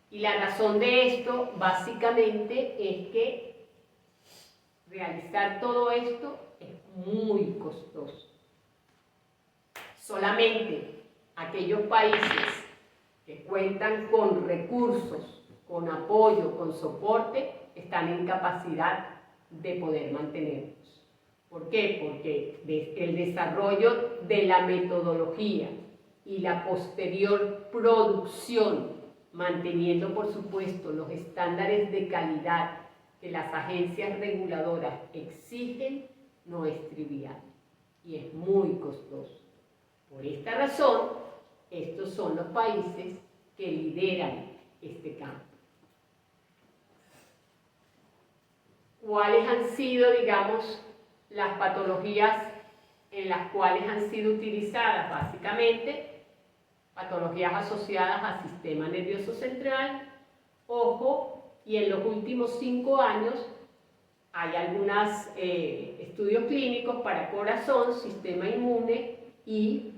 Y la razón de esto básicamente es que realizar todo esto es muy costoso. Solamente aquellos países que cuentan con recursos, con apoyo, con soporte, están en capacidad de poder mantenerlos. ¿Por qué? Porque el desarrollo de la metodología y la posterior producción, manteniendo por supuesto los estándares de calidad que las agencias reguladoras exigen, no es trivial y es muy costoso. Por esta razón, estos son los países que lideran este campo. ¿Cuáles han sido, digamos, las patologías en las cuales han sido utilizadas? Básicamente, patologías asociadas al sistema nervioso central, ojo, y en los últimos 5 años hay algunos estudios clínicos para corazón, sistema inmune y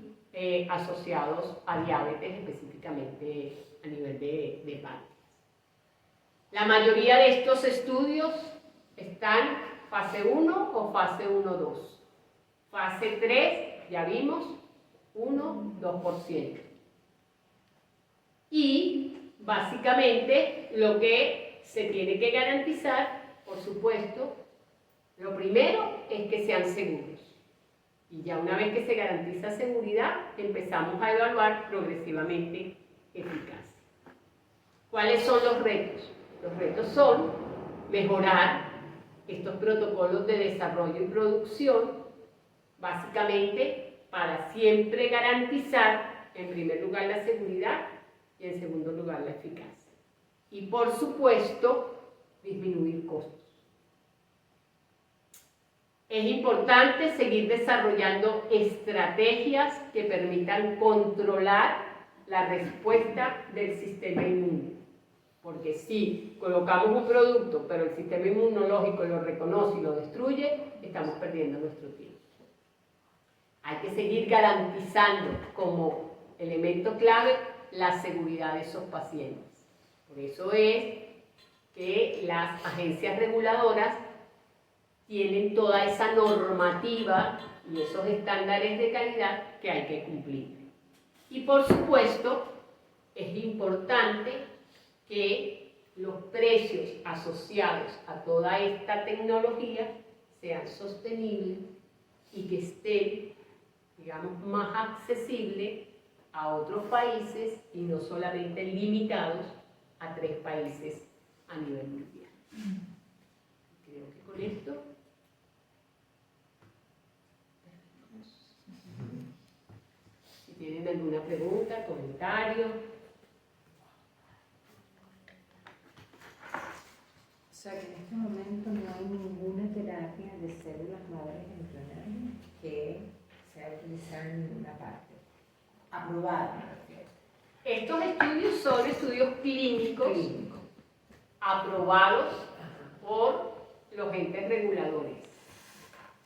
asociados a diabetes, específicamente a nivel de páncreas. La mayoría de estos estudios están fase 1 o fase 1-2. Fase 3, ya vimos, 1-2%. Y básicamente lo que se tiene que garantizar, por supuesto, Lo primero es que sean seguros. Y ya una vez que se garantiza seguridad, empezamos a evaluar progresivamente eficacia. ¿Cuáles son los retos? Los retos son mejorar estos protocolos de desarrollo y producción, básicamente para siempre garantizar, en primer lugar, la seguridad y en segundo lugar, la eficacia. Y por supuesto, disminuir costos. Es importante seguir desarrollando estrategias que permitan controlar la respuesta del sistema inmune. Porque si colocamos un producto, pero el sistema inmunológico lo reconoce y lo destruye, estamos perdiendo nuestro tiempo. Hay que seguir garantizando como elemento clave la seguridad de esos pacientes. Por eso es que las agencias reguladoras tienen toda esa normativa y esos estándares de calidad que hay que cumplir. Y por supuesto, es importante que los precios asociados a toda esta tecnología sean sostenibles y que estén, digamos, más accesibles a otros países y no solamente limitados a 3 países a nivel mundial. Creo que con esto si tienen alguna pregunta, comentario. O sea que en este momento no hay ninguna terapia de células madres embrionarias que sea utilizada en una parte. Aprobada, me refiero. Estos estudios son estudios clínicos aprobados por los entes reguladores.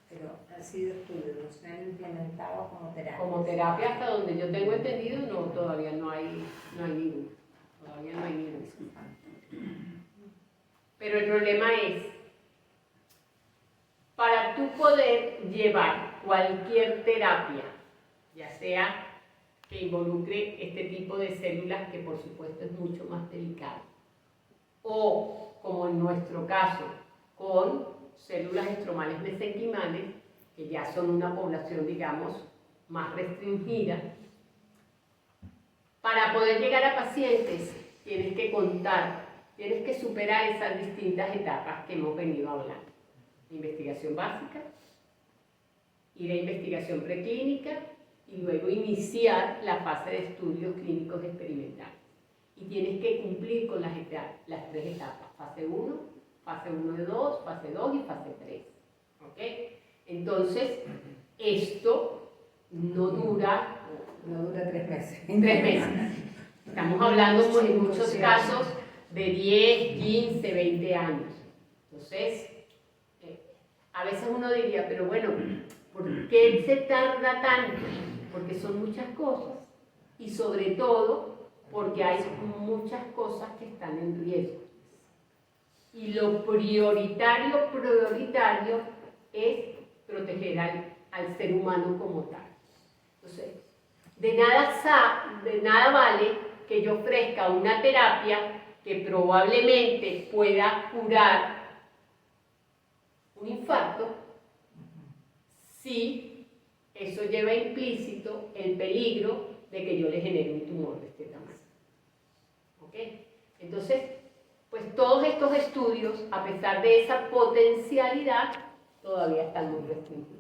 Pero han sido estudios, no se han implementado como terapia. Como terapia, hasta donde yo tengo entendido, no, todavía no hay ninguno. Todavía no hay ninguno. Pero el problema es, para tú poder llevar cualquier terapia, ya sea que involucre este tipo de células, que por supuesto es mucho más delicado, o como en nuestro caso, con células estromales mesenquimales, que ya son una población, digamos, más restringida, para poder llegar a pacientes tienes que contar, tienes que superar esas distintas etapas que hemos venido hablando. La investigación básica y la investigación preclínica, y luego iniciar la fase de estudios clínicos experimentales. Y tienes que cumplir con las 3 etapas, fase 1, fase 1-2, fase 2 y fase 3. ¿Okay? Entonces, esto no dura 3 meses. 3 meses. Estamos hablando en muchos casos de 10, 15, 20 años. Entonces, a veces uno diría, pero bueno, ¿por qué se tarda tanto? Porque son muchas cosas y sobre todo porque hay muchas cosas que están en riesgo. Y lo prioritario es proteger al ser humano como tal. Entonces, de nada vale que yo ofrezca una terapia que probablemente pueda curar un infarto si eso lleva implícito el peligro de que yo le genere un tumor de este tamaño. ¿Ok? Entonces, pues todos estos estudios, a pesar de esa potencialidad, todavía están muy restringidos.